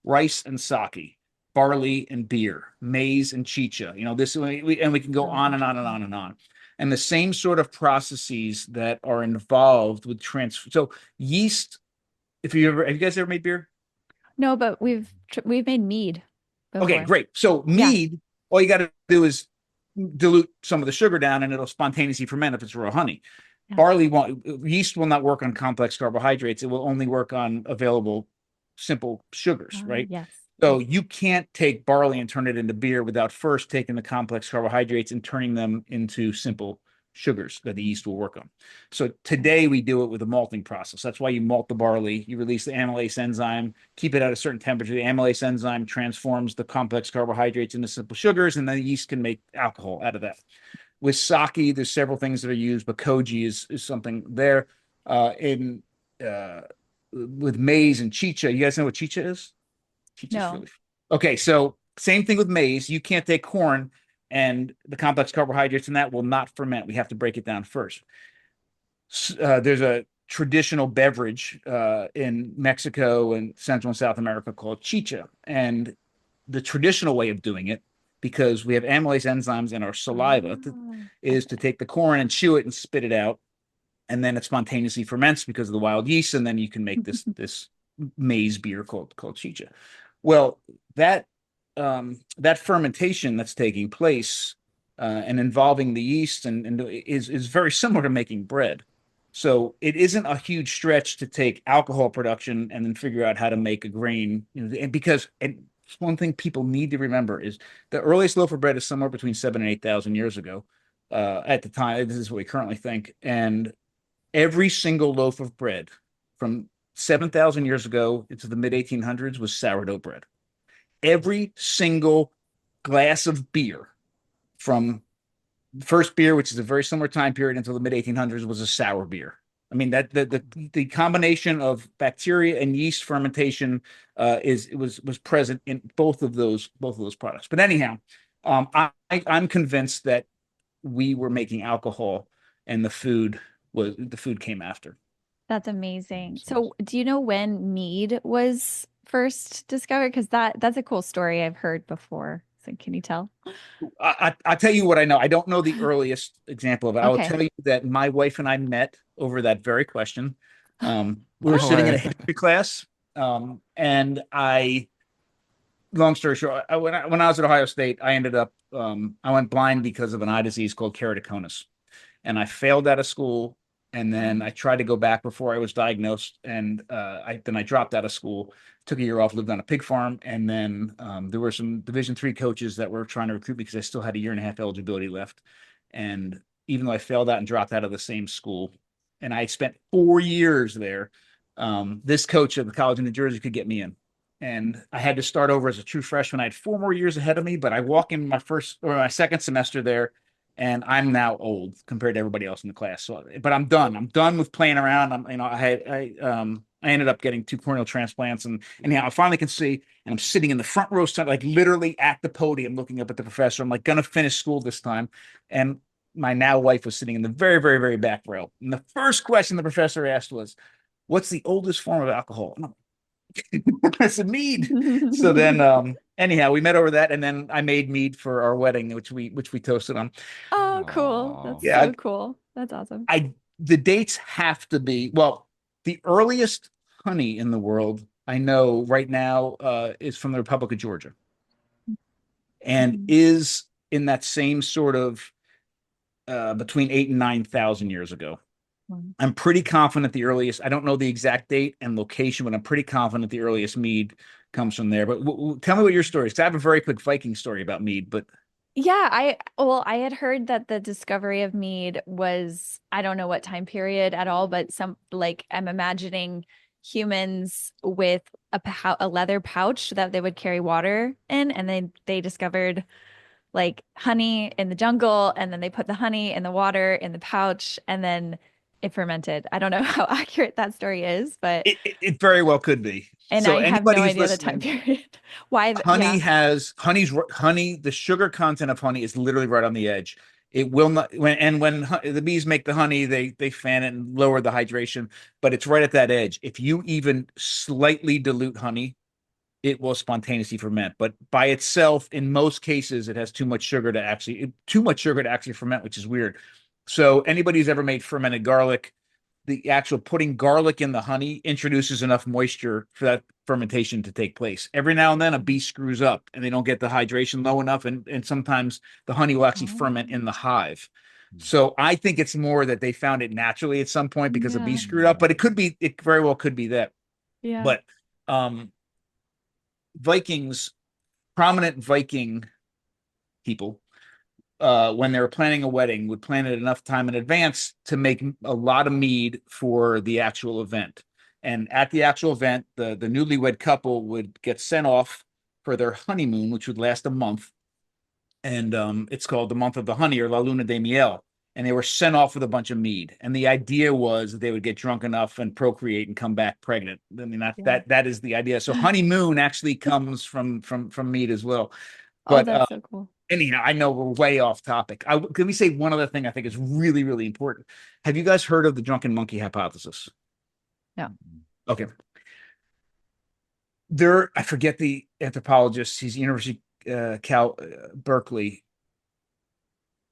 Rice and sake, barley and beer, maize and chicha. And we can go Really on and on and interesting. on and on. And the same sort of processes that are involved with So yeast. If you ever, have you guys ever made beer? No, but we've made mead Okay, before. great. So Yeah. mead, all you got to do is dilute some of the sugar down, and it'll spontaneously ferment if it's raw honey. Yeah. Yeast will not work on complex carbohydrates. It will only work on available simple sugars, right? Yes. So Yes. you can't take barley and turn it into beer without first taking the complex carbohydrates and turning them into simple sugars that the yeast will work on. So Okay. today we do it with a malting process. That's why you malt the barley, you release the amylase enzyme, keep it at a certain temperature. The amylase enzyme transforms the complex carbohydrates into simple sugars, and then the yeast can make alcohol out of that. With sake, there's several things that are used, but koji is something there. In with maize and chicha. You guys know what chicha is? Chicha's No. really okay. So same thing with maize. You can't take corn and the complex carbohydrates in that will not ferment. We have to break it down first. There's a traditional beverage in Mexico and Central and South America called chicha, and the traditional way of doing it, because we have amylase enzymes in our saliva, is to Okay. take the corn and chew it and spit it out, and then it spontaneously ferments because of the wild yeast, and then you can make this maize beer called chicha. Well, that that fermentation that's taking place and involving the yeast and is very similar to making bread. So it isn't a huge stretch to take alcohol production and then figure out how to make a grain, and because and one thing people need to remember is the earliest loaf of bread is somewhere between 7 and 8,000 years ago. At the time, this is what we currently think, and every single loaf of bread from 7,000 years ago into the mid 1800s was sourdough bread. Every single glass of beer from first beer, which is a very similar time period until the mid 1800s, was a sour beer. I mean that the combination of bacteria and yeast fermentation was present in both of those products. But anyhow, I'm convinced that we were making alcohol and the food came after. That's amazing. Makes sense. So, do you know when mead was first discovered? Because that's a cool story I've heard before. So, can you tell? I'll tell you what I know. I don't know the earliest example of it. I will Okay. tell you that my wife and I met over that very question. We were No sitting in a way. history class, and long story short, when I was at Ohio State, I went blind because of an eye disease called keratoconus, and I failed out of school. And then I tried to go back before I was diagnosed, and I dropped out of school, took a year off, lived on a pig farm, and then there were some Division III coaches that were trying to recruit me because I still had a year and a half eligibility left. And even though I failed out and dropped out of the same school, and I spent 4 years there, this coach at the college in New Jersey could get me in. And I had to start over as a true freshman. I had 4 more years ahead of me, but I walk in my first or my second semester there, and I'm now old compared to everybody else in the class. So, but I'm done. I'm done with playing around. I ended up getting two corneal transplants, and I finally can see. And I'm sitting in the front row, like literally at the podium, looking up at the professor. I'm like gonna finish school this time, and my now wife was sitting in the very, very, very back row. And the first question the professor asked was, "What's the oldest form of alcohol?" And I said, "Mead." So then, anyhow, we met over that, and then I made mead for our wedding, which we toasted on. Oh, cool. That's Oh, Yeah, so cool. That's awesome. I the dates have to be well, the earliest honey in the world I know right now is from the Republic of Georgia and Mhm. is in that same sort of between 8 and 9,000 years ago. Wow. I'm pretty confident the earliest, I don't know the exact date and location, but I'm pretty confident the earliest mead comes from there. But tell me what your story is. 'Cause I have a very quick Viking story about mead, but Yeah, I had heard that the discovery of mead was, I don't know what time period at all, but some like I'm imagining humans with a leather pouch that they would carry water in, and they discovered like honey in the jungle, and then they put the honey in the water in the pouch, and then it fermented. I don't know how accurate that story is, but it very well could be. and So I have no anybody who's idea the time listening, period. Why, honey yeah. has honey, the sugar content of honey is literally right on the edge. It will not when the bees make the honey, they fan it and lower the hydration, but it's right at that edge. If you even slightly dilute honey, it will spontaneously ferment. But by itself, in most cases, it has too much sugar to actually ferment, which is weird. So anybody who's ever made fermented garlic, the actual putting garlic in the honey introduces enough moisture for that fermentation to take place. Every now and then a bee screws up and they don't get the hydration low enough, and sometimes the honey will actually Oh, ferment in the hive. So I think it's more that they found it naturally at some point because a bee yeah. screwed up, but it very well could be that. Yeah. But um Vikings, prominent Viking people, when they were planning a wedding, would plan it enough time in advance to make a lot of mead for the actual event. And at the actual event, the newlywed couple would get sent off for their honeymoon, which would last a month. And it's called the month of the honey or La Luna de Miel. and they were sent off with a bunch of mead. And the idea was that they would get drunk enough and procreate and come back pregnant. I mean, that is the idea. So honeymoon actually comes from mead as well. Oh, But that's so cool. anyhow, I know we're way off topic. Can we say one other thing I think is really, really important? Have you guys heard of the drunken monkey hypothesis? No. Okay. I forget the anthropologist. He's University Berkeley.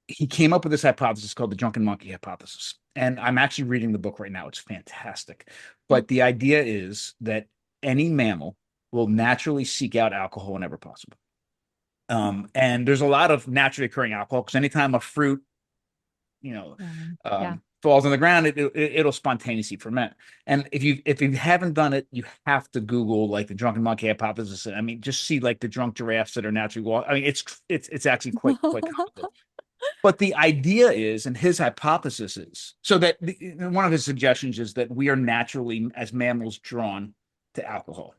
He came up with this hypothesis called the drunken monkey hypothesis. And I'm actually reading the book right now. It's fantastic. But the idea is that any mammal will naturally seek out alcohol whenever possible. And there's a lot of naturally occurring alcohol because anytime a fruit, falls on the ground, it'll spontaneously ferment. And if you haven't done it, you have to Google like the drunken monkey hypothesis. I mean, just see like the drunk giraffes that are naturally walking. I mean, it's actually quite comical. But the idea is, and his hypothesis is, so that one of his suggestions is that we are naturally, as mammals, drawn to alcohol.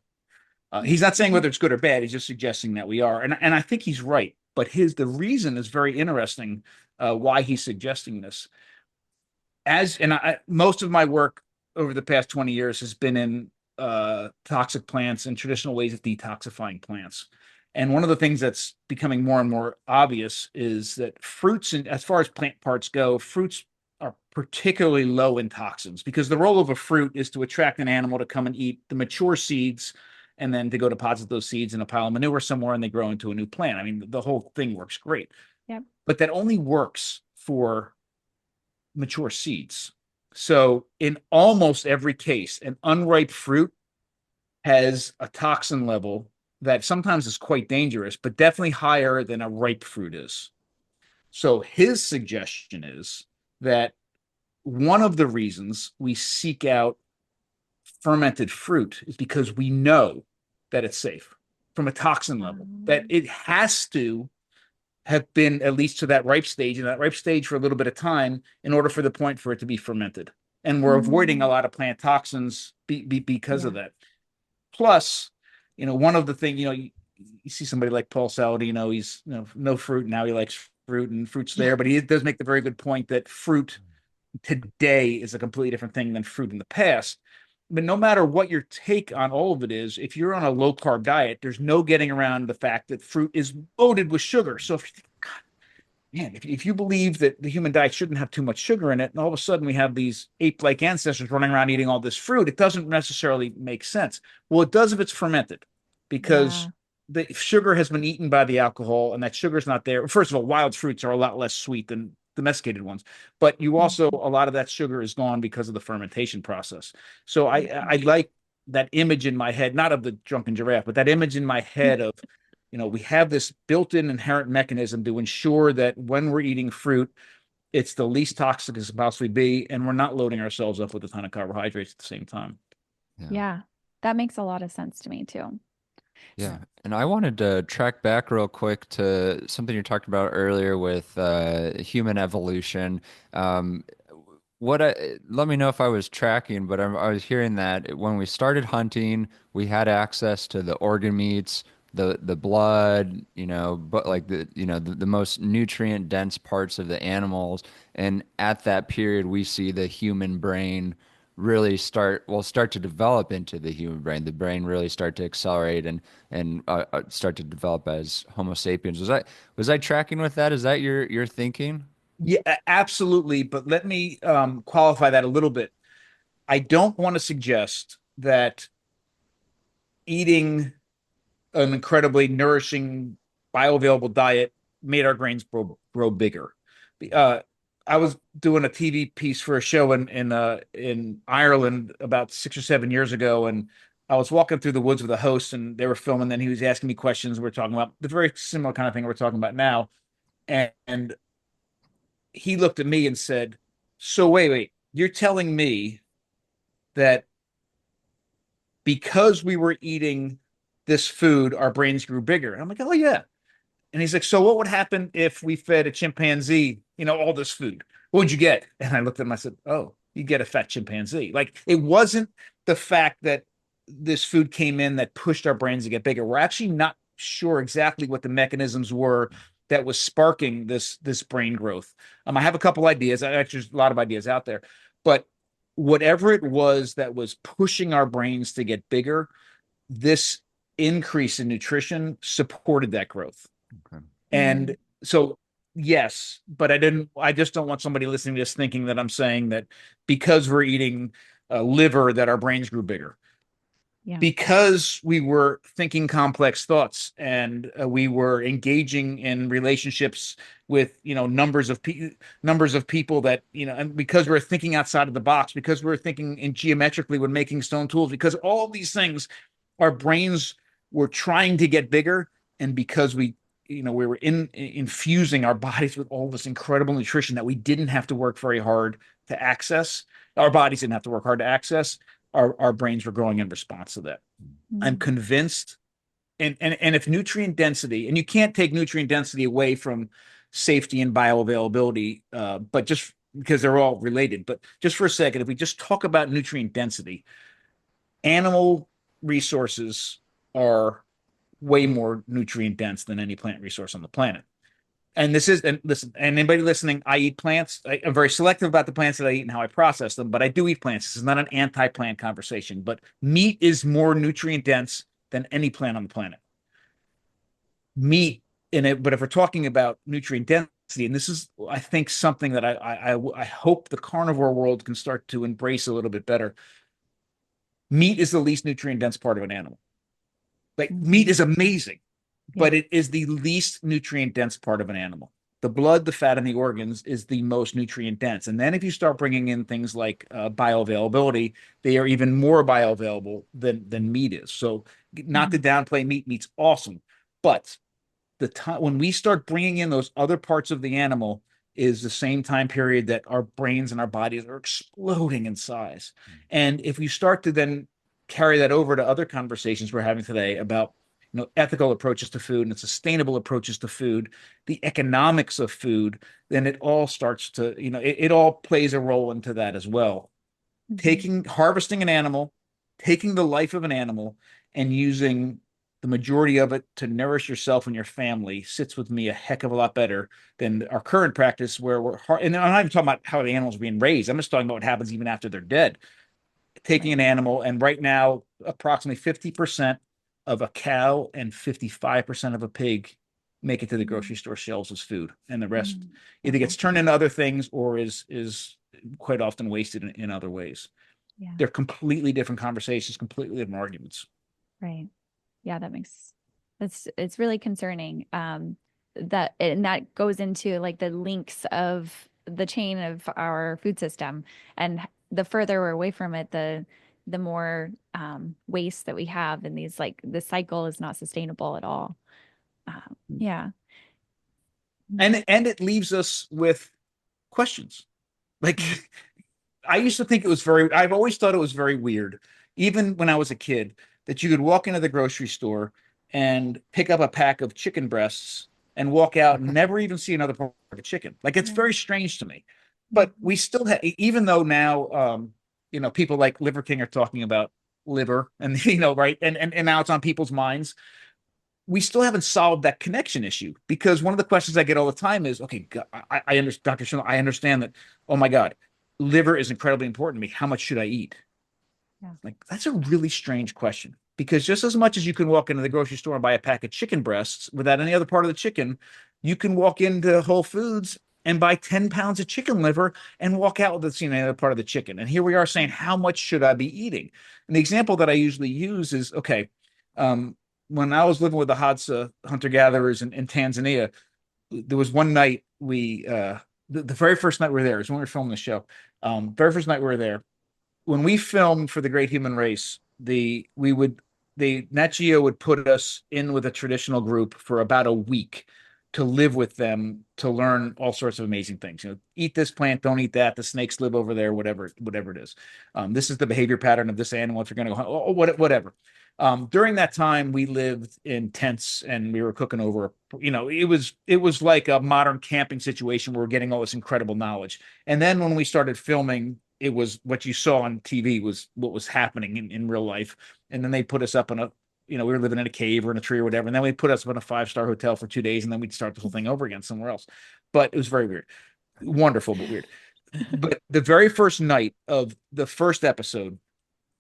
He's not saying whether it's good or bad. He's just suggesting that we are, and I think he's right. But the reason is very interesting. Why he's suggesting this, most of my work over the past 20 years has been in toxic plants and traditional ways of detoxifying plants. And one of the things that's becoming more and more obvious is that fruits, and as far as plant parts go, fruits are particularly low in toxins because the role of a fruit is to attract an animal to come and eat the mature seeds and then to go deposit those seeds in a pile of manure somewhere and they grow into a new plant. I mean, the whole thing works great. Yep. But that only works for mature seeds. So in almost every case, an unripe fruit has a toxin level that sometimes is quite dangerous, but definitely higher than a ripe fruit is. So his suggestion is that one of the reasons we seek out fermented fruit is because we know that it's safe from a toxin level, that it has to have been at least to that ripe stage, and that ripe stage for a little bit of time in order for the point for it to be fermented. And we're avoiding a lot of plant toxins because of that. Plus, one of the things, you see somebody like Paul Saladino, he's no fruit. Now he likes fruit and fruit's there, but he does make the very good point that fruit today is a completely different thing than fruit in the past. But no matter what your take on all of it is, if you're on a low carb diet, there's no getting around the fact that fruit is loaded with sugar. So if you believe that the human diet shouldn't have too much sugar in it, and all of a sudden we have these ape-like ancestors running around eating all this fruit, it doesn't necessarily make sense. Well, it does if it's fermented, because the sugar has been eaten by the alcohol, and that sugar's not there. First of all, wild fruits are a lot less sweet than domesticated ones, but you also, a lot of that sugar is gone because of the fermentation process. So I like that image in my head, not of the drunken giraffe, but that image in my head of, we have this built-in inherent mechanism to ensure that when we're eating fruit, it's the least toxic as it possibly be, and we're not loading ourselves up with a ton of carbohydrates at the same time. Yeah, that makes a lot of sense to me too. Yeah. And I wanted to track back real quick to something you talked about earlier with human evolution. Let me know if I was tracking, but I was hearing that when we started hunting, we had access to the organ meats, the blood, but like the most nutrient dense parts of the animals. And at that period, we see the human brain really start to develop into the human brain. The brain really start to accelerate and start to develop as Homo sapiens. Was I tracking with that? Is that your thinking? Yeah, absolutely. But let me qualify that a little bit. I don't want to suggest that eating an incredibly nourishing, bioavailable diet made our brains grow bigger. I was doing a TV piece for a show in Ireland about 6 or 7 years ago, and I was walking through the woods with a host, and they were filming. And he was asking me questions. We are talking about the very similar kind of thing we're talking about now, and he looked at me and said, "So wait, you're telling me that because we were eating this food, our brains grew bigger?" And I'm like, "Oh yeah." And he's like, "So what would happen if we fed a chimpanzee, all this food? What would you get?" And I looked at him, I said, "Oh, you get a fat chimpanzee." Like, it wasn't the fact that this food came in that pushed our brains to get bigger. We're actually not sure exactly what the mechanisms were that was sparking this brain growth. I have a couple ideas. There's a lot of ideas out there, but whatever it was that was pushing our brains to get bigger, this increase in nutrition supported that growth. Okay. And so, yes, but I just don't want somebody listening to this thinking that I'm saying that because we're eating liver, that our brains grew bigger. Yeah. Because we were thinking complex thoughts and we were engaging in relationships with, numbers of people that, and because we're thinking outside of the box, because we're thinking in geometrically when making stone tools, because all of these things, our brains were trying to get bigger. And because we were infusing our bodies with all this incredible nutrition that we didn't have to work very hard to access. Our bodies didn't have to work hard to access. Our brains were growing in response to that. I'm convinced, and if nutrient density, and you can't take nutrient density away from safety and bioavailability, but just because they're all related. But just for a second, if we just talk about nutrient density, animal resources are way more nutrient dense than any plant resource on the planet. And listen, and anybody listening, I eat plants. I'm very selective about the plants that I eat and how I process them, but I do eat plants. This is not an anti-plant conversation, but meat is more nutrient dense than any plant on the planet. Meat in it, but if we're talking about nutrient density, and this is, I think, something that I hope the carnivore world can start to embrace a little bit better. Meat is the least nutrient dense part of an animal. Like meat is amazing, but it is the least nutrient dense part of an animal. The blood, the fat, and the organs is the most nutrient dense. And then if you start bringing in things like bioavailability, they are even more bioavailable than meat is. So not to downplay meat, meat's awesome. But the time when we start bringing in those other parts of the animal is the same time period that our brains and our bodies are exploding in size. And if we start to then carry that over to other conversations we're having today about ethical approaches to food and sustainable approaches to food, the economics of food, then it all starts to, it all plays a role into that as well. Harvesting an animal, taking the life of an animal and using the majority of it to nourish yourself and your family sits with me a heck of a lot better than our current practice where and I'm not even talking about how the animals are being raised. I'm just talking about what happens even after they're dead. Taking an animal, and right now, approximately 50% of a cow and 55% of a pig make it to the grocery store shelves as food, and the rest either gets turned into other things or is quite often wasted in other ways. Yeah. They're completely different conversations, completely different arguments. Right. Yeah, it's really concerning. That goes into like the links of the chain of our food system, and the further we're away from it, the more waste that we have, and the cycle is not sustainable at all. Yeah. And it leaves us with questions. Like I've always thought it was very weird, even when I was a kid, that you could walk into the grocery store and pick up a pack of chicken breasts and walk out and never even see another part of chicken. Like it's very strange to me. But we still have, even though now, people like Liver King are talking about liver and, right. And now it's on people's minds. We still haven't solved that connection issue, because one of the questions I get all the time is, okay, I understand, Dr. Schindler, I understand that. Oh my God, liver is incredibly important to me. How much should I eat? Yeah. Like, that's a really strange question, because just as much as you can walk into the grocery store and buy a pack of chicken breasts without any other part of the chicken, you can walk into Whole Foods and buy 10 pounds of chicken liver and walk out with any other part of the chicken. And here we are saying, how much should I be eating? And the example that I usually use is, okay, when I was living with the Hadza hunter-gatherers in Tanzania, there was one night the very first night we were there is when we were filming the show. Very first night we were there, when we filmed for The Great Human Race, Nat Geo would put us in with a traditional group for about a week to live with them, to learn all sorts of amazing things. Eat this plant, don't eat that. The snakes live over there, whatever it is. This is the behavior pattern of this animal if you're going to go hunt, whatever. During that time, we lived in tents and we were cooking over, it was like a modern camping situation where we're getting all this incredible knowledge. And then when we started filming, it was what you saw on TV was what was happening in real life. And then they put us up we were living in a cave or in a tree or whatever. And then we'd put us up in a 5-star hotel for 2 days, and then we'd start the whole thing over again somewhere else. But it was very weird. Wonderful, but weird. But the very first night of the first episode,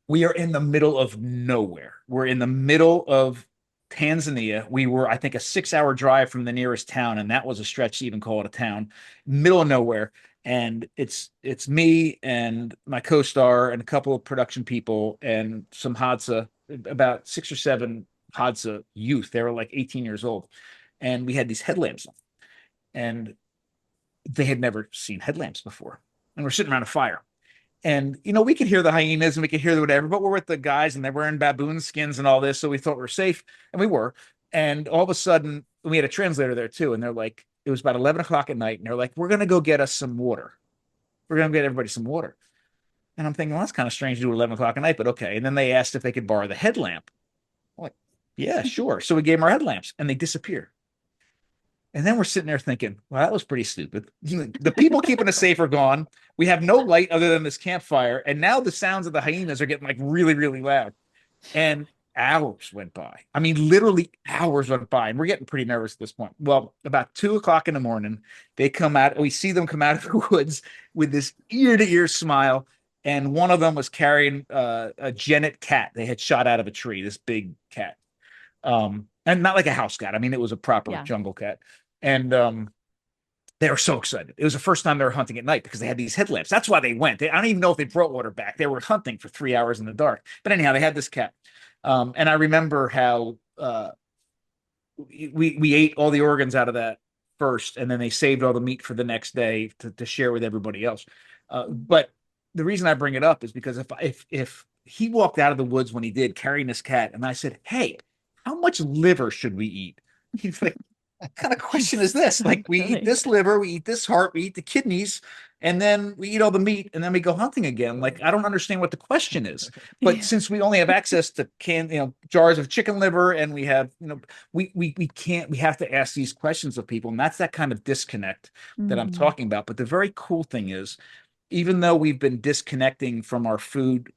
we are in the middle of nowhere. We're in the middle of Tanzania. We were, I think, a 6-hour drive from the nearest town, and that was a stretch to even call it a town. Middle of nowhere. And it's me and my co-star and a couple of production people and some Hadza, about 6 or 7 Hadza youth. They were like 18 years old. And we had these headlamps on. And they had never seen headlamps before. And we're sitting around a fire. And we could hear the hyenas and we could hear the whatever, but we're with the guys and they're wearing baboon skins and all this, so we thought we were safe, and we were. And all of a sudden, we had a translator there too, and they're like, it was about 11 o'clock at night, and they're like, "We're gonna go get us some water. We're gonna get everybody some water." And I'm thinking, well, that's kind of strange to do at 11 o'clock at night, but okay. And then they asked if they could borrow the headlamp. I'm like, yeah, sure. So we gave them our headlamps, and they disappear. And then we're sitting there thinking, well, that was pretty stupid. The people keeping us safe are gone. We have no light other than this campfire. And now the sounds of the hyenas are getting like really, really loud. And hours went by. I mean, literally hours went by. And we're getting pretty nervous at this point. Well, about 2 o'clock in the morning, they come out. We see them come out of the woods with this ear to ear smile. And one of them was carrying a genet cat they had shot out of a tree, this big cat. And not like a house cat. I mean, it was a proper jungle cat. And they were so excited. It was the first time they were hunting at night because they had these headlamps. That's why they went. I don't even know if they brought water back. They were hunting for 3 hours in the dark. But anyhow, they had this cat. And I remember how we ate all the organs out of that first, and then they saved all the meat for the next day to share with everybody else. But the reason I bring it up is because if he walked out of the woods when he did carrying this cat, and I said, "Hey, how much liver should we eat?" He's like, what kind of question is this? Like, we eat this liver, we eat this heart, we eat the kidneys, and then we eat all the meat, and then we go hunting again. Like, I don't understand what the question is. But since we only have access to jars of chicken liver, and we have, we have to ask these questions of people, and that's that kind of disconnect that I'm talking about. But the very cool thing is, even though we've been disconnecting from our food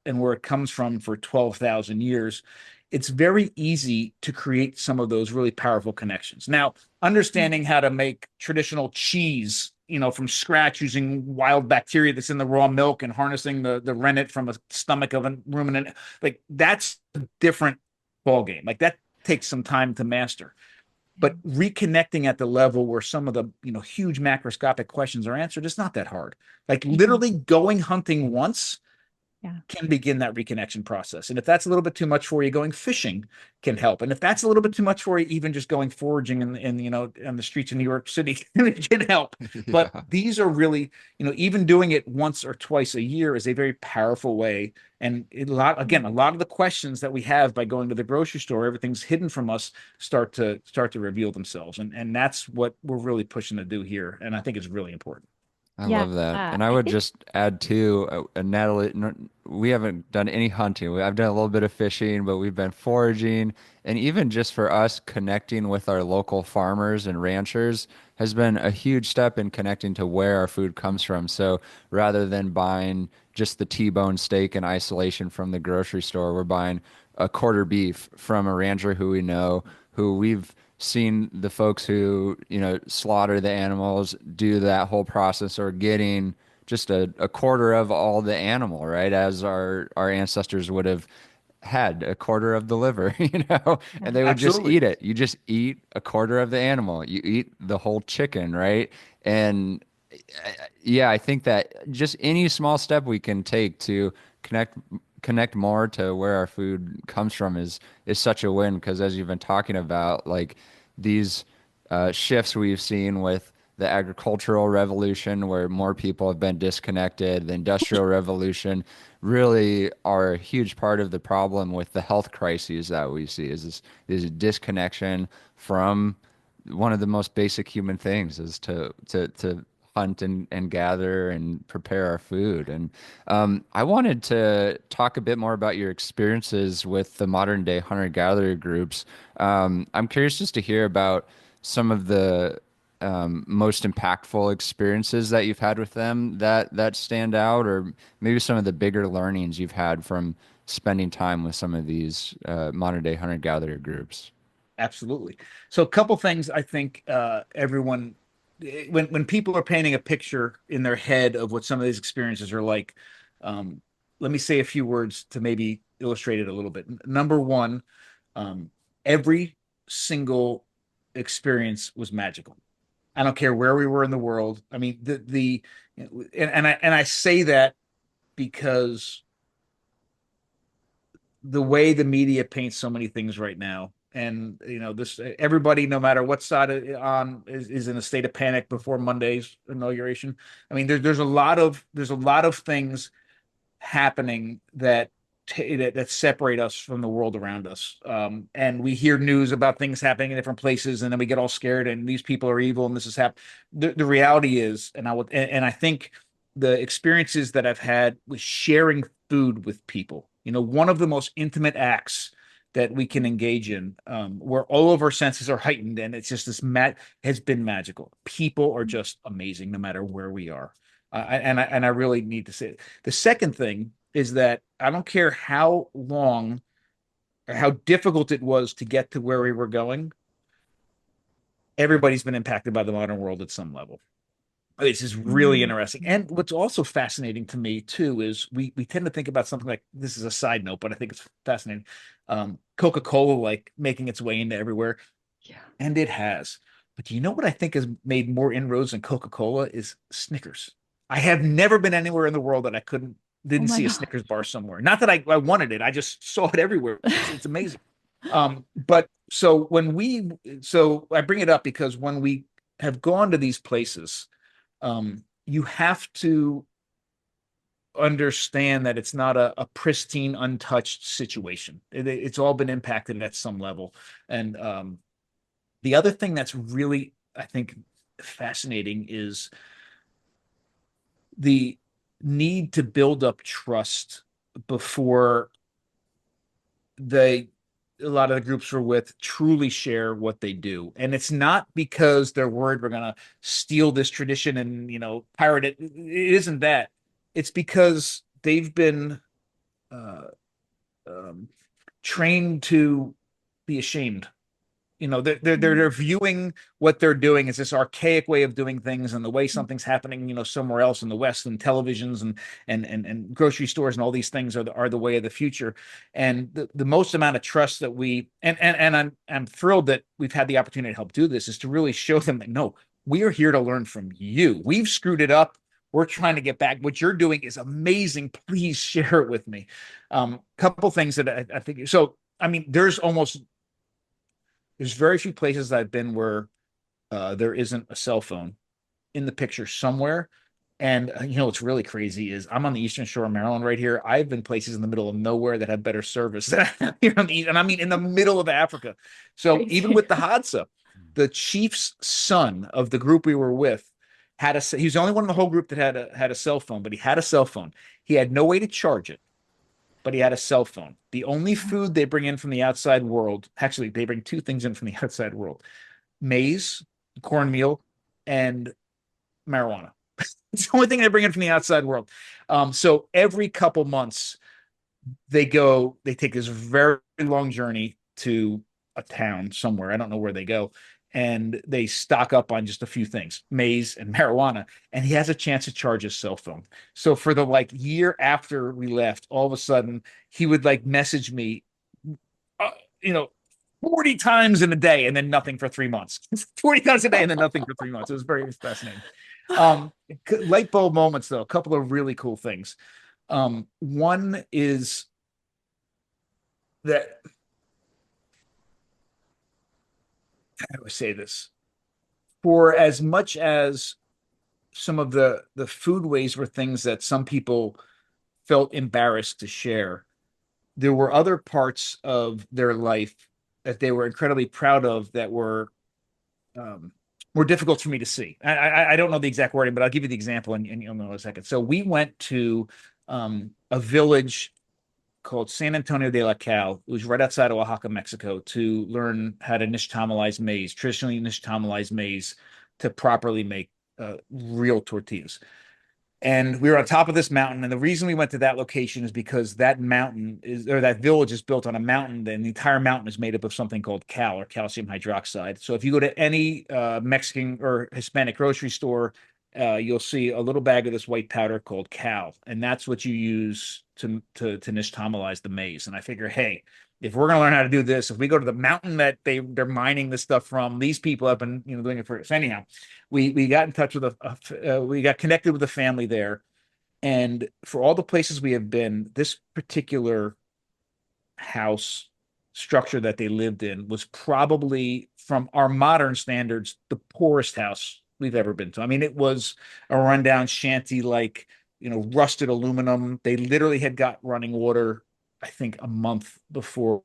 and where it comes from for 12,000 years, it's very easy to create some of those really powerful connections. Now, understanding how to make traditional cheese, from scratch using wild bacteria that's in the raw milk and harnessing the rennet from a stomach of a ruminant, like, that's a different ball game. Like, that takes some time to master. But reconnecting at the level where some of the huge macroscopic questions are answered, it's not that hard. Like, literally going hunting once can begin that reconnection process. And if that's a little bit too much for you, going fishing can help. And if that's a little bit too much for you, even just going foraging in the streets of New York City can help. But these are really, even doing it once or twice a year is a very powerful way. And a lot of the questions that we have by going to the grocery store, everything's hidden from us, start to reveal themselves. And that's what we're really pushing to do here. And I think it's really important. I love that. And I would just add too, Natalie, we haven't done any hunting. I've done a little bit of fishing, but we've been foraging. And even just for us, connecting with our local farmers and ranchers has been a huge step in connecting to where our food comes from. So rather than buying just the T-bone steak in isolation from the grocery store, we're buying a quarter beef from a rancher who we know, who we've seen the folks who, slaughter the animals, do that whole process, or getting just a quarter of all the animal, right? As our ancestors would have had a quarter of the liver, and they would just eat it. You just eat a quarter of the animal. You eat the whole chicken, right? And I think that just any small step we can take to connect more to where our food comes from is such a win, because as you've been talking about, like, these shifts we've seen with the agricultural revolution, where more people have been disconnected, the industrial revolution, really are a huge part of the problem with the health crises that we see, is this disconnection from one of the most basic human things, is to hunt and gather and prepare our food. And I wanted to talk a bit more about your experiences with the modern day hunter-gatherer groups. I'm curious just to hear about some of the most impactful experiences that you've had with them that stand out, or maybe some of the bigger learnings you've had from spending time with some of these modern day hunter gatherer groups. Absolutely. So a couple things I think everyone when people are painting a picture in their head of what some of these experiences are like, um, let me say a few words to maybe illustrate it a little bit. Number one, um, every single experience was magical. I don't care where we were in the world. I mean, the and I say that because the way the media paints so many things right now, and this everybody, no matter what side on is in a state of panic before Monday's inauguration. I mean, there's a lot of things happening that separate us from the world around us. And we hear news about things happening in different places, and then we get all scared, and these people are evil, and this is happening. The reality is, and I think the experiences that I've had with sharing food with people, one of the most intimate acts that we can engage in, where all of our senses are heightened, and it's just has been magical. People are just amazing, no matter where we are. And I really need to say it. The second thing is that I don't care how long or how difficult it was to get to where we were going. Everybody's been impacted by the modern world at some level. This is really Mm. interesting. And what's also fascinating to me too is we tend to think about something like this is a side note, but I think it's fascinating. Coca-Cola like making its way into everywhere, Yeah. and it has. But do you know what I think has made more inroads than Coca-Cola is Snickers. I have never been anywhere in the world that I Oh didn't my see a God. Snickers bar somewhere. Not that I wanted it, I just saw it everywhere. It's amazing. But so I bring it up because when we have gone to these places, you have to understand that it's not a pristine, untouched situation. It's all been impacted at some level. And the other thing that's really, I think, fascinating is the need to build up trust before they a lot of the groups we're with truly share what they do. And it's not because they're worried we're going to steal this tradition and, pirate it. It isn't that. It's because they've been uh, um, trained to be ashamed. They're viewing what they're doing as this archaic way of doing things, and the way something's happening, somewhere else in the West, and televisions and grocery stores and all these things are the way of the future. And the most amount of trust that and I'm thrilled that we've had the opportunity to help do this is to really show them that no, we are here to learn from you. We've screwed it up. We're trying to get back. What you're doing is amazing. Please share it with me. Couple things that I think so. I mean, there's very few places I've been where there isn't a cell phone in the picture somewhere. And what's really crazy is I'm on the eastern shore of Maryland right here. I've been places in the middle of nowhere that have better service than I have here on the east, and I mean in the middle of Africa. So even Crazy. with the Hadza, the chief's son of the group we were with he was the only one in the whole group that had a cell phone, but he had a cell phone. He had no way to charge it, but he had a cell phone. The only food they bring in from the outside world, actually, they bring two things in from the outside world: maize, cornmeal, and marijuana. It's the only thing they bring in from the outside world. So every couple months, they take this very long journey to a town somewhere. I don't know where they go. And they stock up on just a few things, maize and marijuana. And he has a chance to charge his cell phone. So for the year after we left, all of a sudden he would message me, uh, you know, 40 times in a day and then nothing for 3 months. 40 times a day and then nothing for 3 months. It was very fascinating. Um, Light bulb moments, though, a couple of really cool things. One is that, how do I say this? For as much as some of the food ways were things that some people felt embarrassed to share, there were other parts of their life that they were incredibly proud of that um, were difficult for me to see. I don't know the exact wording, but I'll give you the example, and you'll know in a second. So we went to a village called San Antonio de la Cal. It was right outside of Oaxaca, Mexico, to learn how to nixtamalize maize, traditionally nixtamalize maize, to properly make real tortillas. And we were on top of this mountain. And the reason we went to that location is because that mountain is, or that village is built on a mountain. And the entire mountain is made up of something called cal, or calcium hydroxide. So if you go to any Mexican or Hispanic grocery store, you'll see a little bag of this white powder called cal. And that's what you use to nixtamalize the maize. And I figure, hey, if we're going to learn how to do this, if we go to the mountain that they're mining this stuff from, these people have been, doing it for us. Anyhow, we got in touch with we got connected with a family there, and for all the places we have been, this particular house structure that they lived in was probably, from our modern standards, the poorest house we've ever been to. I mean, it was a rundown shanty, like, rusted aluminum. They literally had got running water, I think, a month before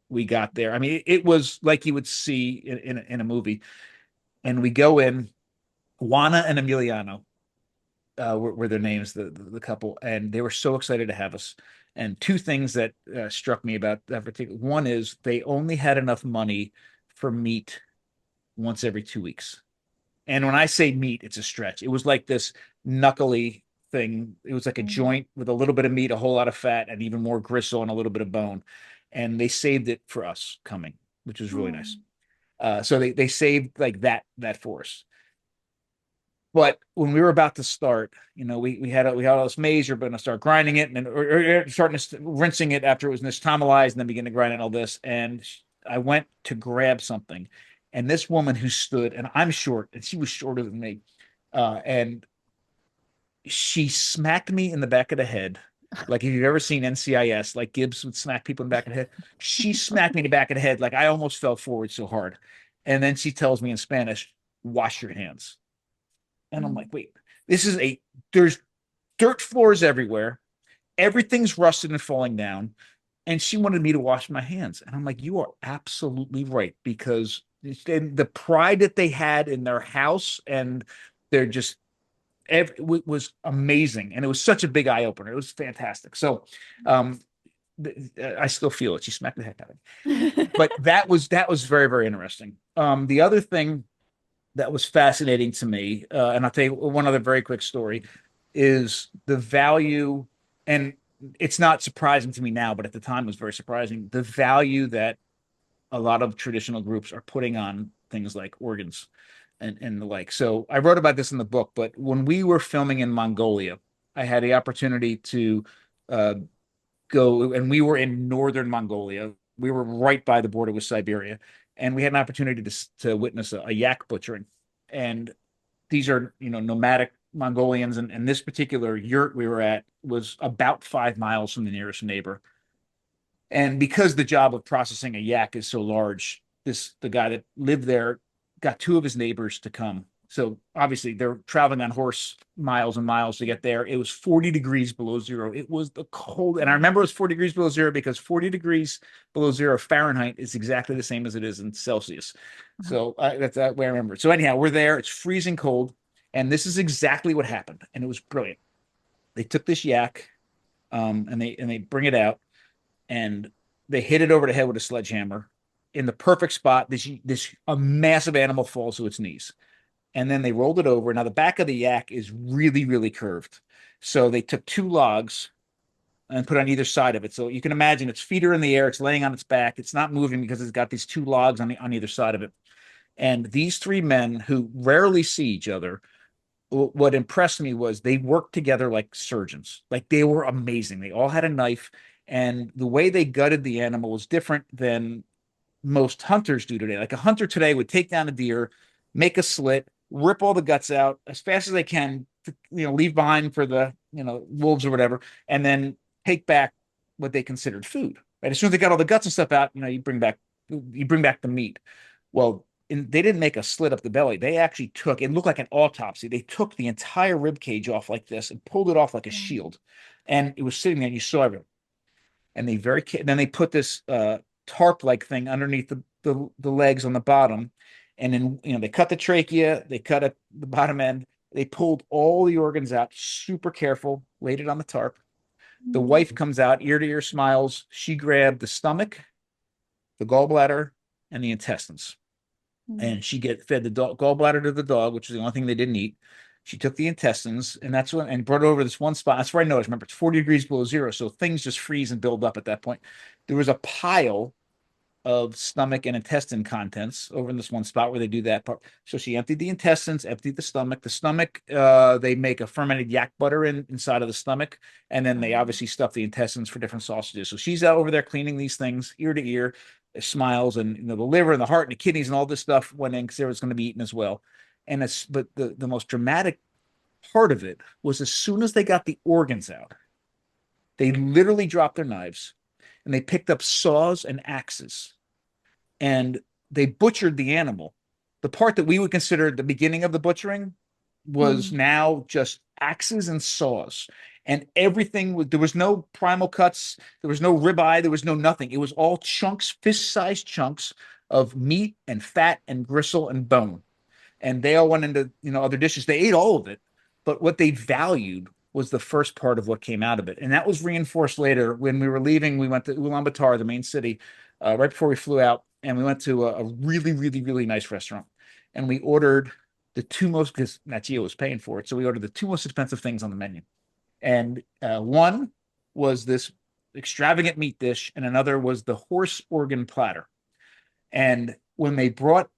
we got there. I mean, it was like you would see in a movie. And we go in, Juana and Emiliano were their names, the couple, and they were so excited to have us. And two things that struck me about that particular one is they only had enough money for meat once every 2 weeks. And when I say meat, it's a stretch. It was like this knuckly thing. It was like a joint with a little bit of meat, a whole lot of fat, and even more gristle and a little bit of bone. And they saved it for us coming, which was really nice. So they saved like that for us. But when we were about to start, we had all this maize. You're going to start grinding it, and then or starting to rinsing it after it was nixtamalized, and then begin to grind it and all this. And I went to grab something, and this woman who stood, and I'm short, and she was shorter than me, and she smacked me in the back of the head. Like if you've ever seen NCIS, like Gibbs would smack people in the back of the head. She smacked me in the back of the head, like I almost fell forward so hard. And then she tells me in Spanish, "Wash your hands." And I'm like, wait, there's dirt floors everywhere. Everything's rusted and falling down. And she wanted me to wash my hands. And I'm like, you are absolutely right. Because the pride that they had in their house, and they're just, it was amazing. And it was such a big eye opener. It was fantastic. So, I still feel it. She smacked the heck out of me. But that was very, very interesting. The other thing that was fascinating to me, and I'll tell you one other very quick story, is the value, and it's not surprising to me now, but at the time it was very surprising, the value that a lot of traditional groups are putting on things like organs and the like. So I wrote about this in the book, but when we were filming in Mongolia, I had the opportunity to uh, go, and we were in northern Mongolia. We were right by the border with Siberia, and we had an opportunity to witness a yak butchering. And these are, nomadic Mongolians, and this particular yurt we were at was about 5 miles from the nearest neighbor. And because the job of processing a yak is so large, the guy that lived there got two of his neighbors to come. So obviously they're traveling on horse miles and miles to get there. It was 40 degrees below zero. It was the cold. And I remember it was 40 degrees below zero because 40 degrees below zero Fahrenheit is exactly the same as it is in Celsius. So that's that way I remember. So anyhow, we're there. It's freezing cold. And this is exactly what happened. And it was brilliant. They took this yak, and they bring it out, and they hit it over the head with a sledgehammer in the perfect spot. This a massive animal falls to its knees, and then they rolled it over. Now the back of the yak is really, really curved, so they took two logs and put on either side of it. So you can imagine its feet are in the air, it's laying on its back, it's not moving because it's got these two logs on either side of it. And these three men who rarely see each other, what impressed me was they worked together like surgeons. Like they were amazing. They all had a knife, and the way they gutted the animal was different than most hunters do today. Like a hunter today would take down a deer, make a slit, rip all the guts out as fast as they can, leave behind for the, wolves or whatever, and then take back what they considered food. Right? As soon as they got all the guts and stuff out, you bring back the meat. Well, they didn't make a slit up the belly. They actually took, it looked like an autopsy. They took the entire rib cage off like this and pulled it off like a shield. And it was sitting there and you saw everything. And then they put this tarp like thing underneath the legs on the bottom. And then, they cut the trachea, they cut at the bottom end, they pulled all the organs out, super careful, laid it on the tarp. The wife comes out, ear to ear smiles. She grabbed the stomach, the gallbladder, and the intestines. And she fed the gallbladder to the dog, which is the only thing they didn't eat. She took the intestines, and that's when, and brought it over this one spot. That's where I noticed. Remember, it's 40 degrees below zero, so things just freeze and build up at that point. There was a pile of stomach and intestine contents over in this one spot where they do that part. So she emptied the intestines, emptied the stomach. The stomach, they make a fermented yak butter inside of the stomach, and then they obviously stuff the intestines for different sausages. So she's out over there cleaning these things ear to ear, smiles, and the liver and the heart and the kidneys and all this stuff went in because it was going to be eaten as well. And it's but the most dramatic part of it was as soon as they got the organs out, they literally dropped their knives and they picked up saws and axes and they butchered the animal. The part that we would consider the beginning of the butchering was now just axes and saws. And everything there was no primal cuts, there was no ribeye, there was no nothing. It was all chunks, fist-sized chunks of meat and fat and gristle and bone. And they all went into, other dishes. They ate all of it, but what they valued was the first part of what came out of it. And that was reinforced later when we were leaving. We went to Ulaanbaatar, the main city, right before we flew out, and we went to a really, really, really nice restaurant. And we ordered the two most, because Natio was paying for it. So we ordered the two most expensive things on the menu. And one was this extravagant meat dish, and another was the horse organ platter. And when they brought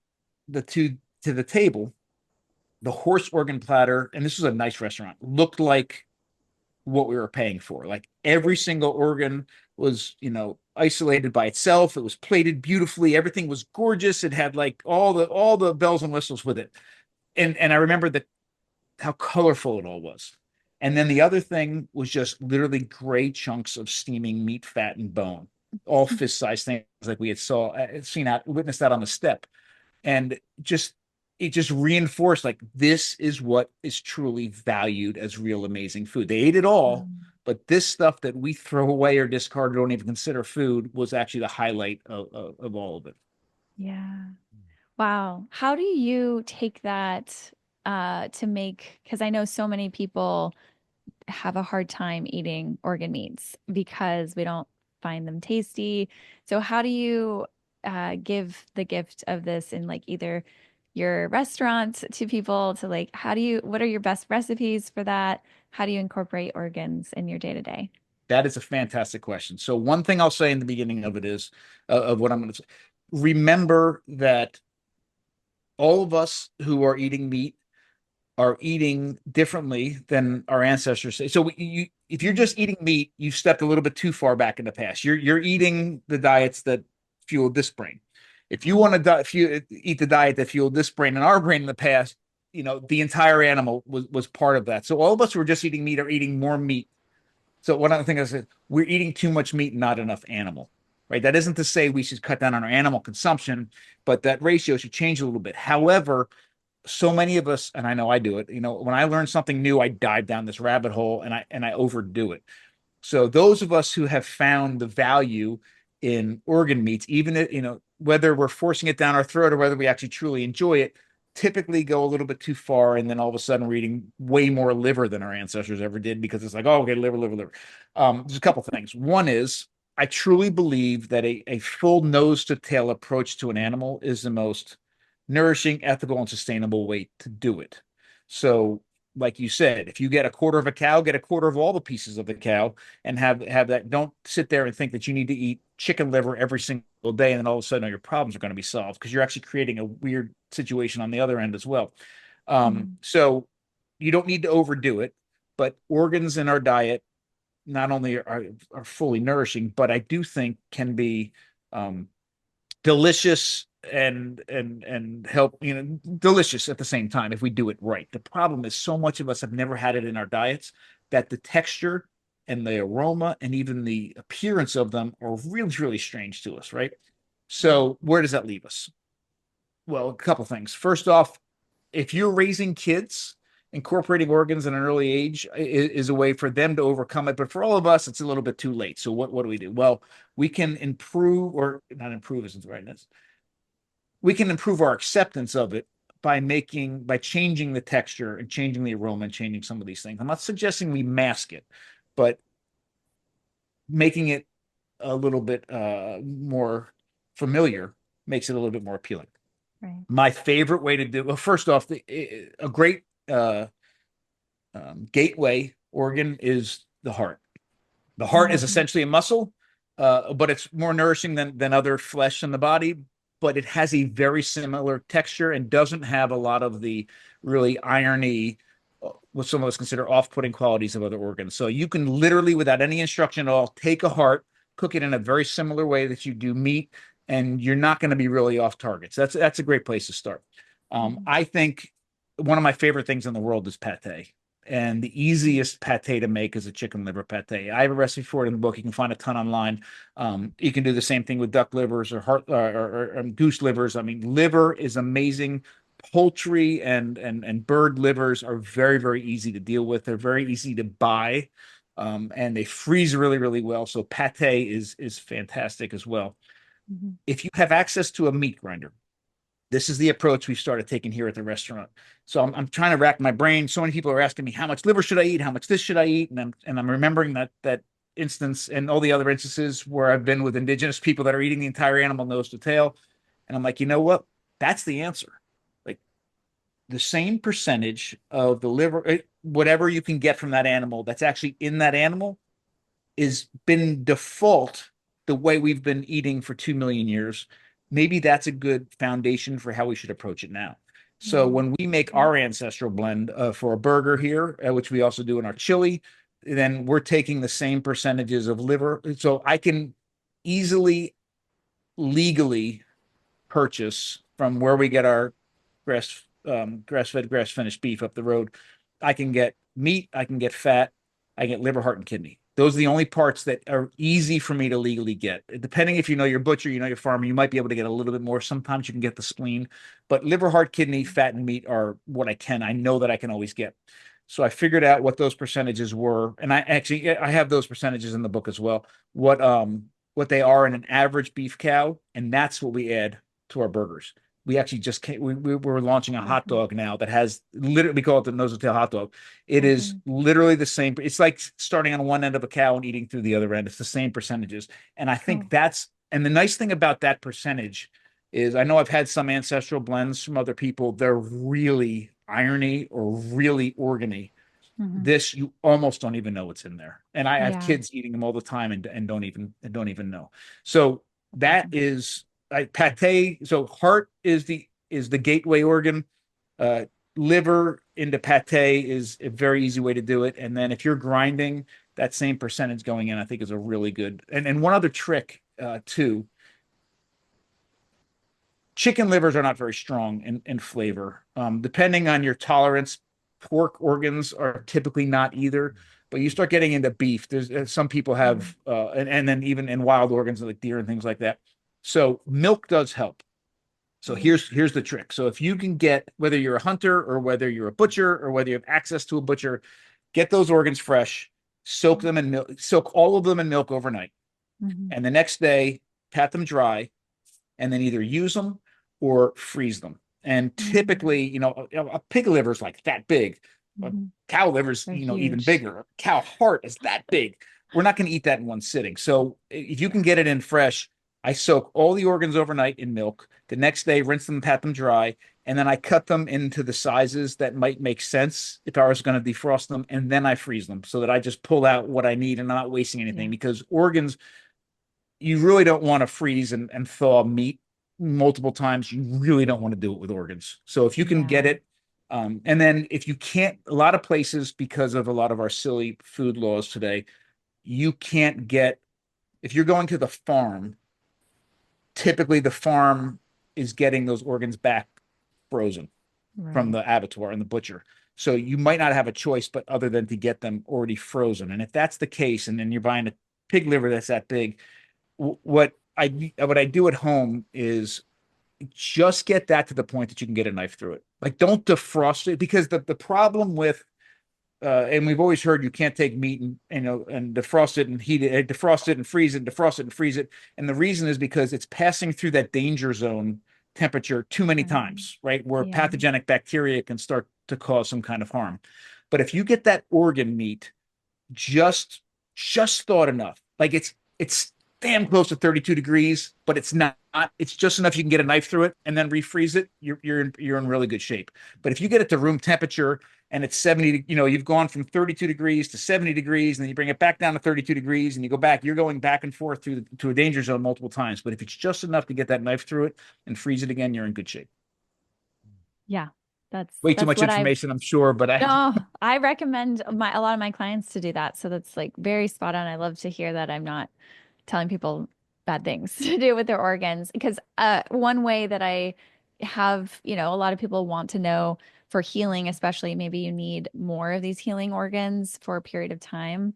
the two to the table, the horse organ platter, and this was a nice restaurant, looked like what we were paying for. Like every single organ was, isolated by itself. It was plated beautifully. Everything was gorgeous. It had like all the bells and whistles with it. And I remember how colorful it all was. And then the other thing was just literally gray chunks of steaming meat, fat, and bone, all fist-sized things like we had witnessed that on the step. And it just reinforced like this is what is truly valued as real amazing food. They ate it all, but this stuff that we throw away or discard or don't even consider food was actually the highlight of all of it. Yeah. Wow. How do you take that to make, because I know so many people have a hard time eating organ meats because we don't find them tasty. So how do you give the gift of this in like either your restaurant to people to like, what are your best recipes for that? How do you incorporate organs in your day to day? That is a fantastic question. So one thing I'll say in the beginning of it is of what I'm going to say. Remember that all of us who are eating meat are eating differently than our ancestors say. So if you're just eating meat, you've stepped a little bit too far back in the past. You're eating the diets that fueled this brain. If you want to if you eat the diet that fueled this brain and our brain in the past, the entire animal was part of that. So all of us who are just eating meat are eating more meat. So one other thing I said, we're eating too much meat, not enough animal, right? That isn't to say we should cut down on our animal consumption, but that ratio should change a little bit. However, so many of us, and I know I do it, when I learn something new, I dive down this rabbit hole and I overdo it. So those of us who have found the value in organ meats, even if, whether we're forcing it down our throat or whether we actually truly enjoy it, typically go a little bit too far. And then all of a sudden we're eating way more liver than our ancestors ever did because it's like, oh, okay, liver, liver, liver. There's a couple things. One is I truly believe that a full nose to tail approach to an animal is the most nourishing, ethical, and sustainable way to do it. So, like you said, if you get a quarter of a cow, get a quarter of all the pieces of the cow and have that. Don't sit there and think that you need to eat chicken liver every single day and then all of a sudden all your problems are going to be solved because you're actually creating a weird situation on the other end as well. So you don't need to overdo it, but organs in our diet not only are fully nourishing, but I do think can be delicious and help, delicious at the same time if we do it right. The problem is so much of us have never had it in our diets that the texture and the aroma and even the appearance of them are really, really strange to us, right? So where does that leave us? Well, a couple things. First off, if you're raising kids, incorporating organs at an early age is a way for them to overcome it. But for all of us, it's a little bit too late. So what do we do? Well, we can improve, or not improve isn't the right. We can improve our acceptance of it by changing the texture and changing the aroma and changing some of these things. I'm not suggesting we mask it, but making it a little bit more familiar makes it a little bit more appealing. Right. My favorite way to do, well, first off, a great gateway organ is the heart. The heart is Mhm. essentially a muscle, but it's more nourishing than other flesh in the body. But it has a very similar texture and doesn't have a lot of the really irony, what some of us consider off-putting qualities of other organs. So you can literally, without any instruction at all, take a heart, cook it in a very similar way that you do meat, and you're not going to be really off targets. That's a great place to start. Mhm. I think one of my favorite things in the world is pate. And the easiest pate to make is a chicken liver pate. I have a recipe for it in the book. You can find a ton online. You can do the same thing with duck livers or heart or goose livers. I mean, liver is amazing. Poultry and bird livers are very, very easy to deal with. They're very easy to buy, and they freeze really, really well. So pate is fantastic as well. Mhm. If you have access to a meat grinder, this is the approach we've started taking here at the restaurant. So I'm trying to rack my brain. So many people are asking me, how much liver should I eat? How much this should I eat? And I'm remembering that instance and all the other instances where I've been with indigenous people that are eating the entire animal nose to tail. And I'm like, you know what? That's the answer. Like the same percentage of the liver, whatever you can get from that animal that's actually in that animal is been default the way we've been eating for 2 million years. Maybe that's a good foundation for how we should approach it now. So Right. when we make our ancestral blend for a burger here, which we also do in our chili, then we're taking the same percentages of liver. So I can easily, legally purchase from where we get our grass-fed, grass-finished beef up the road. I can get meat, I can get fat, I get liver, heart, and kidney. Those are the only parts that are easy for me to legally get. Depending if you know your butcher, you know your farmer, you might be able to get a little bit more. Sometimes you can get the spleen, but liver, heart, kidney, fat, and meat are what I know that I can always get. So I figured out what those percentages were, and I have those percentages in the book as well. What they are in an average beef cow, and that's what we add to our burgers. We actually just came, we're launching a hot Mhm. dog now that has literally, we call it the nose to tail hot dog. It is Mhm. literally the same. It's like starting on one end of a cow and eating through the other end. It's the same percentages. And I think Cool. and the nice thing about that percentage is I know I've had some ancestral blends from other people. They're really irony or really organy. Mhm. This you almost don't even know what's in there. And I have Yeah. kids eating them all the time and don't even know. So that is pate. So heart is the gateway organ. Uh, Liver into pate is a very easy way to do it. And then if you're grinding, that same percentage going in, I think is a really good. And one other trick too, chicken livers are not very strong in flavor. Depending on your tolerance, pork organs are typically not either. But you start getting into beef, there's some people Mhm. have, and then even in wild organs like deer and things like that. So milk does help. So Mhm. here's the trick. So if you can get, whether you're a hunter or whether you're a butcher or whether you have access to a butcher, get those organs fresh, soak them in milk, soak all of them in milk overnight, Mhm. and the next day pat them dry, and then either use them or freeze them. And Mhm. typically, a pig liver is like that big. A Mhm. cow liver's, They're even huge. bigger. A cow heart is that big. We're not going to eat that in one sitting. So if you can get it in fresh, I soak all the organs overnight in milk. The next day, rinse them, pat them dry, and then I cut them into the sizes that might make sense if I was going to defrost them, and then I freeze them so that I just pull out what I need and I'm not wasting anything Yeah. because organs you really don't want to freeze and thaw meat multiple times. You really don't want to do it with organs. So if you can get Yeah. it, and then if you can't, a lot of places, because of a lot of our silly food laws today, you can't get, if you're going to the farm, typically the farm is getting those organs back frozen from Right. the abattoir and the butcher. So you might not have a choice, but other than to get them already frozen. And if that's the case, and then you're buying a pig liver that's that big, what I do at home is just get that to the point that you can get a knife through it. Like don't defrost it because the problem with and we've always heard you can't take meat and defrost it and heat it, defrost it and freeze it, defrost it and freeze it. And the reason is because it's passing through that danger zone temperature too many Right. times, right? Where Yeah. pathogenic bacteria can start to cause some kind of harm. But if you get that organ meat just just thawed enough. Like it's damn close to 32 degrees, but it's not. It's just enough you can get a knife through it and then refreeze it. You're in really good shape. But if you get it to room temperature and it's 70, you've gone from 32 degrees to 70 degrees, and then you bring it back down to 32 degrees and you go back, you're going back and forth to a danger zone multiple times. But if it's just enough to get that knife through it and freeze it again, you're in good shape. Yeah, Way too that's much what I information, I'm sure, but no, I recommend a lot of my clients to do that. So that's like very spot on. I love to hear that I'm not telling people bad things to do with their organs because one way that I have, a lot of people want to know for healing, especially maybe you need more of these healing organs for a period of time.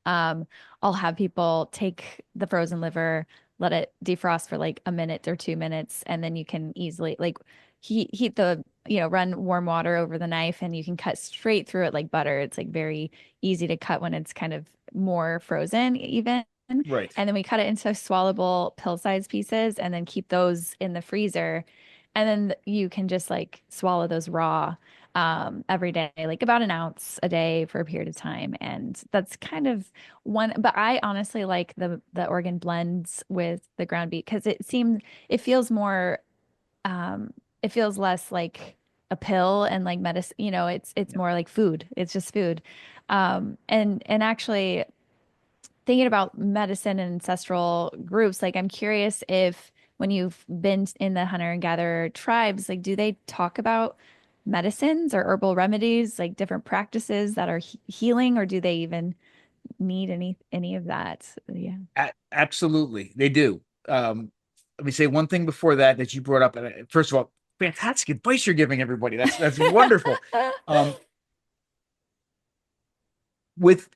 Um, I'll have people take the frozen liver, let it defrost for like a minute or 2 minutes, and then you can easily like heat the, run warm water over the knife and you can cut straight through it like butter. It's like very easy to cut when it's kind of more frozen even. right. And then we cut it into swallowable pill-sized pieces and then keep those in the freezer. And then you can just like swallow those raw every day, like about an ounce a day for a period of time. And that's kind of one, but I honestly like the organ blends with the ground beef because it feels more, it feels less like a pill and like medicine, it's Yeah. more like food. It's just food. And actually thinking about medicine and ancestral groups, like I'm curious if when you've been in the hunter and gatherer tribes, like do they talk about medicines or herbal remedies, like different practices that are healing, or do they even need any of that? Yeah. Absolutely, they do. Let me say one thing before that you brought up. And first of all, fantastic advice you're giving everybody. That's wonderful. Um, with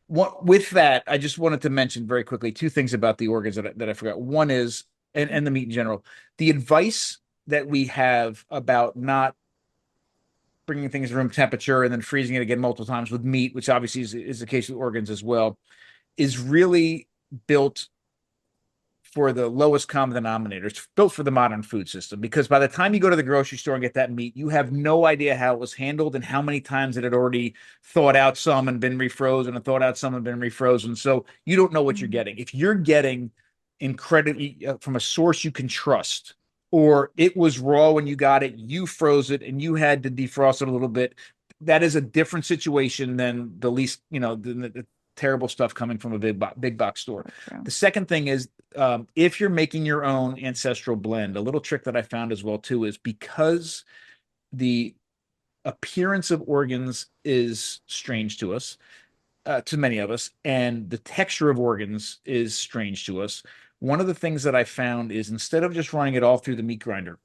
with that, I just wanted to mention very quickly two things about the organs that I forgot. One is, and the meat in general, the advice that we have about not bringing things to room temperature and then freezing it again multiple times with meat, which obviously is the case with organs as well, is really built for the lowest common denominator. It's built for the modern food system because by the time you go to the grocery store and get that meat, you have no idea how it was handled and how many times it had already thawed out some and been refrozen and thawed out some and been refrozen. So you don't know what you're Mm. getting. If you're getting incredibly from a source you can trust, or it was raw when you got it, you froze it and you had to defrost it a little bit, that is a different situation than the least, the terrible stuff coming from a big box store. So true. The second thing is if you're making your own ancestral blend, a little trick that I found as well too is because the appearance of organs is strange to us, to many of us, and the texture of organs is strange to us. One of the things that I found is instead of just running it all through the meat grinder,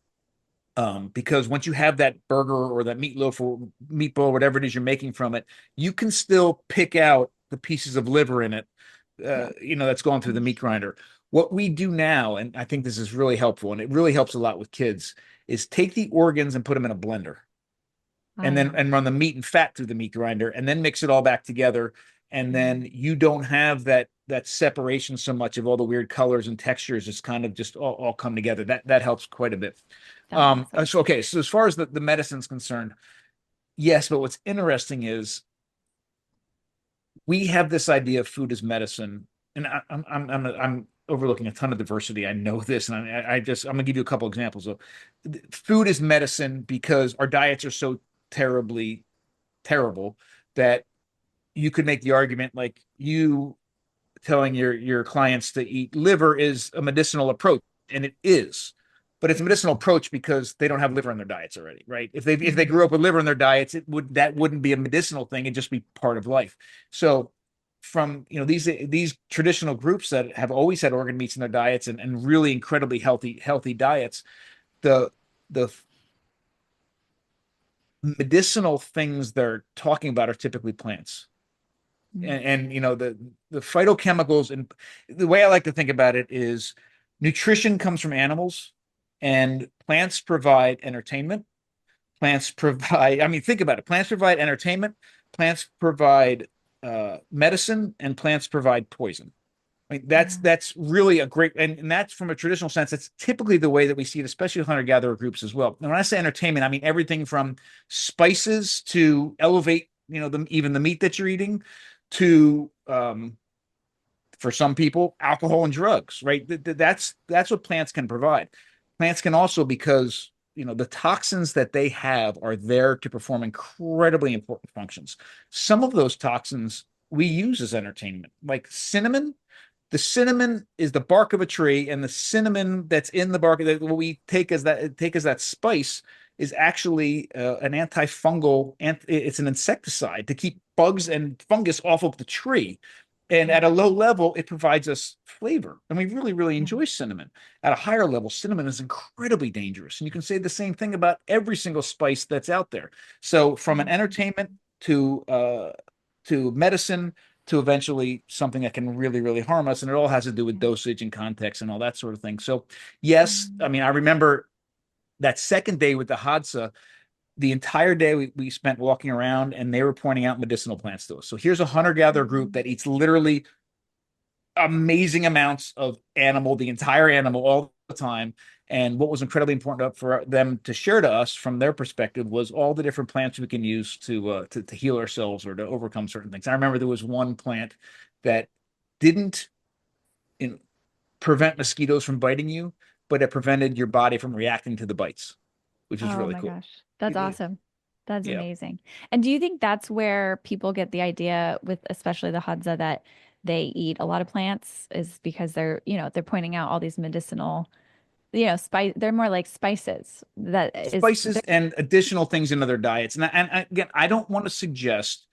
because once you have that burger or that meatloaf or meatball, whatever it is you're making from it, you can still pick out the pieces of liver in it, Yeah. that's going through the meat grinder. What we do now, and I think this is really helpful, and it really helps a lot with kids, is take the organs and put them in a blender I and then know. and run the meat and fat through the meat grinder and then mix it all back together. And Mhm. then you don't have that separation so much of all the weird colors and textures. It's kind of just all come together. That helps quite a bit. That makes So sense. okay, so as far as the medicine's concerned, yes, but what's interesting is we have this idea of food as medicine, and I'm overlooking a ton of diversity. I know this, and I'm gonna give you a couple examples of food is medicine because our diets are so terribly terrible that you could make the argument like you telling your clients to eat liver is a medicinal approach, and it is. But it's a medicinal approach because they don't have liver in their diets already, right? If they Mhm. grew up with liver in their diets, that wouldn't be a medicinal thing; it'd just be part of life. So from these traditional groups that have always had organ meats in their diets and really incredibly healthy diets, the the medicinal things they're talking about are typically plants. Mm. And the phytochemicals, and the way I like to think about it is nutrition comes from animals and plants provide entertainment. Plants provide, I mean, think about it. Plants provide entertainment, plants provide medicine, and plants provide poison. I mean, that's Yeah. that's really a great, and that's from a traditional sense. That's typically the way that we see it, especially hunter-gatherer groups as well. And when I say entertainment, I mean everything from spices to elevate, even the meat that you're eating, to for some people, alcohol and drugs. Right? That's what plants can provide. Plants can also, because the toxins that they have are there to perform incredibly important functions. Some of those toxins we use as entertainment, like cinnamon. The cinnamon is the bark of a tree, and the cinnamon that's in the bark that what we take as that spice is actually an antifungal. It's an insecticide to keep bugs and fungus off of the tree. And Yeah. at a low level, it provides us flavor, and we really, really Yeah. enjoy cinnamon. At a higher level, cinnamon is incredibly dangerous, and you can say the same thing about every single spice that's out there. So, from an entertainment to medicine to eventually something that can really, really harm us. And it all has to do with dosage and context and all that sort of thing. So, yes, I mean, I remember that second day with the Hadza, the entire day we spent walking around and they were pointing out medicinal plants to us. So, here's a hunter gatherer group that eats literally amazing amounts of animal, the entire animal, all the time. And what was incredibly important for them to share to us from their perspective was all the different plants we can use to heal ourselves or to overcome certain things. I remember there was one plant that didn't in, prevent mosquitoes from biting you, but it prevented your body from reacting to the bites, which is Oh really my cool. gosh. That's awesome. That's Yeah. amazing. And do you think that's where people get the idea with especially the Hadza that they eat a lot of plants is because they're pointing out all these medicinal, spice, they're more like spices that is Spices and additional things into their diets. And again, I don't want to suggest,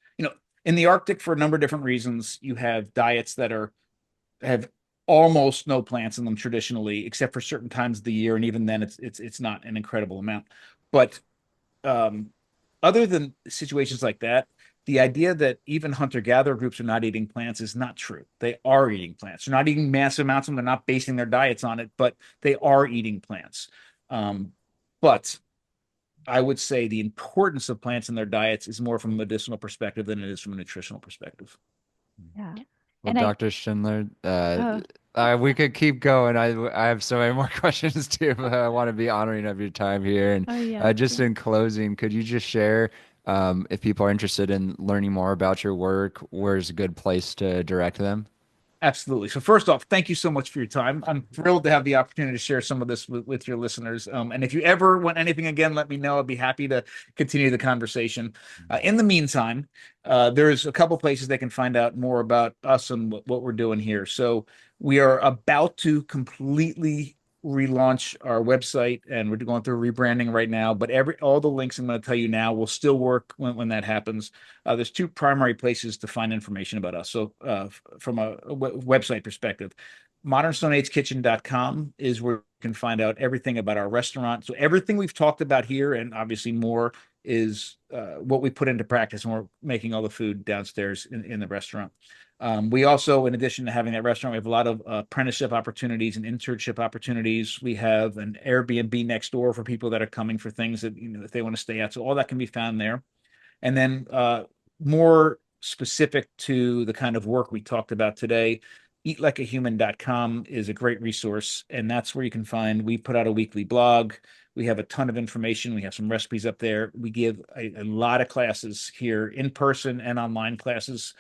in the Arctic for a number of different reasons, you have diets that have almost no plants in them traditionally, except for certain times of the year, and even then, it's not an incredible amount. But um, other than situations like that, the idea that even hunter-gatherer groups are not eating plants is not true. They are eating plants. They're not eating massive amounts of them. They're not basing their diets on it, but they are eating plants. Um, but I would say the importance of plants in their diets is more from a medicinal perspective than it is from a nutritional perspective. yeah. Well, And I Dr. Schindler, oh we could keep going. I have so many more questions too, but I want to be honoring of your time here. And oh yeah. just Yeah. in closing, could you just share, if people are interested in learning more about your work, where's a good place to direct them? Absolutely. So first off, thank you so much for your time. I'm thrilled to have the opportunity to share some of this with your listeners. And if you ever want anything again, let me know. I'd be happy to continue the conversation. In the meantime, there's a couple places they can find out more about us and what we're doing here. So we are about to completely relaunch our website, and we're going through rebranding right now. But all the links I'm going to tell you now will still work when that happens. There's two primary places to find information about us. So, from a website perspective, modernstoneagekitchen.com is where you can find out everything about our restaurant. So, everything we've talked about here, and obviously more, is what we put into practice when we're making all the food downstairs in the restaurant. We also, in addition to having that restaurant, we have a lot of apprenticeship opportunities and internship opportunities. We have an Airbnb next door for people that are coming for things that, if they want to stay out. So all that can be found there. And then more specific to the kind of work we talked about today, eatlikeahuman.com is a great resource. And that's where you can find, we put out a weekly blog. We have a ton of information. We have some recipes up there. We give a lot of classes here, in person and online classes.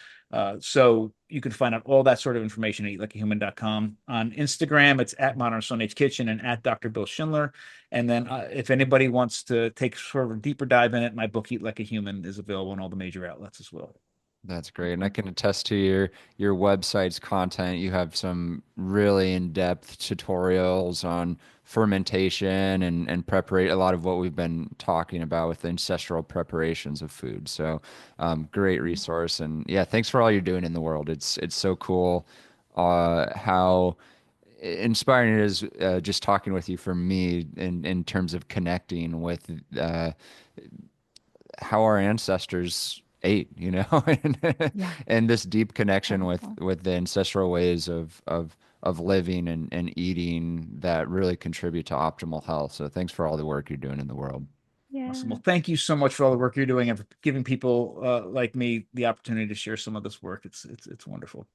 So you can find out all that sort of information at eatlikeahuman.com. On Instagram, it's at Modern Stone Age Kitchen and at Dr. Bill Schindler. And then if anybody wants to take sort of a deeper dive in it, my book, Eat Like a Human, is available in all the major outlets as well. That's great. And I can attest to your website's content. You have some really in-depth tutorials on fermentation and preparate a lot of what we've been talking about with ancestral preparations of food. So, great resource. And yeah, thanks for all you're doing in the world. It's so cool how inspiring it is, just talking with you for me in terms of connecting with uh, how our ancestors ate, and, Yeah. and this deep connection with Powerful. the ancestral ways of living and eating that really contribute to optimal health. So thanks for all the work you're doing in the world. Awesome. Yeah. Well, thank you so much for all the work you're doing and for giving people like me the opportunity to share some of this work. It's wonderful.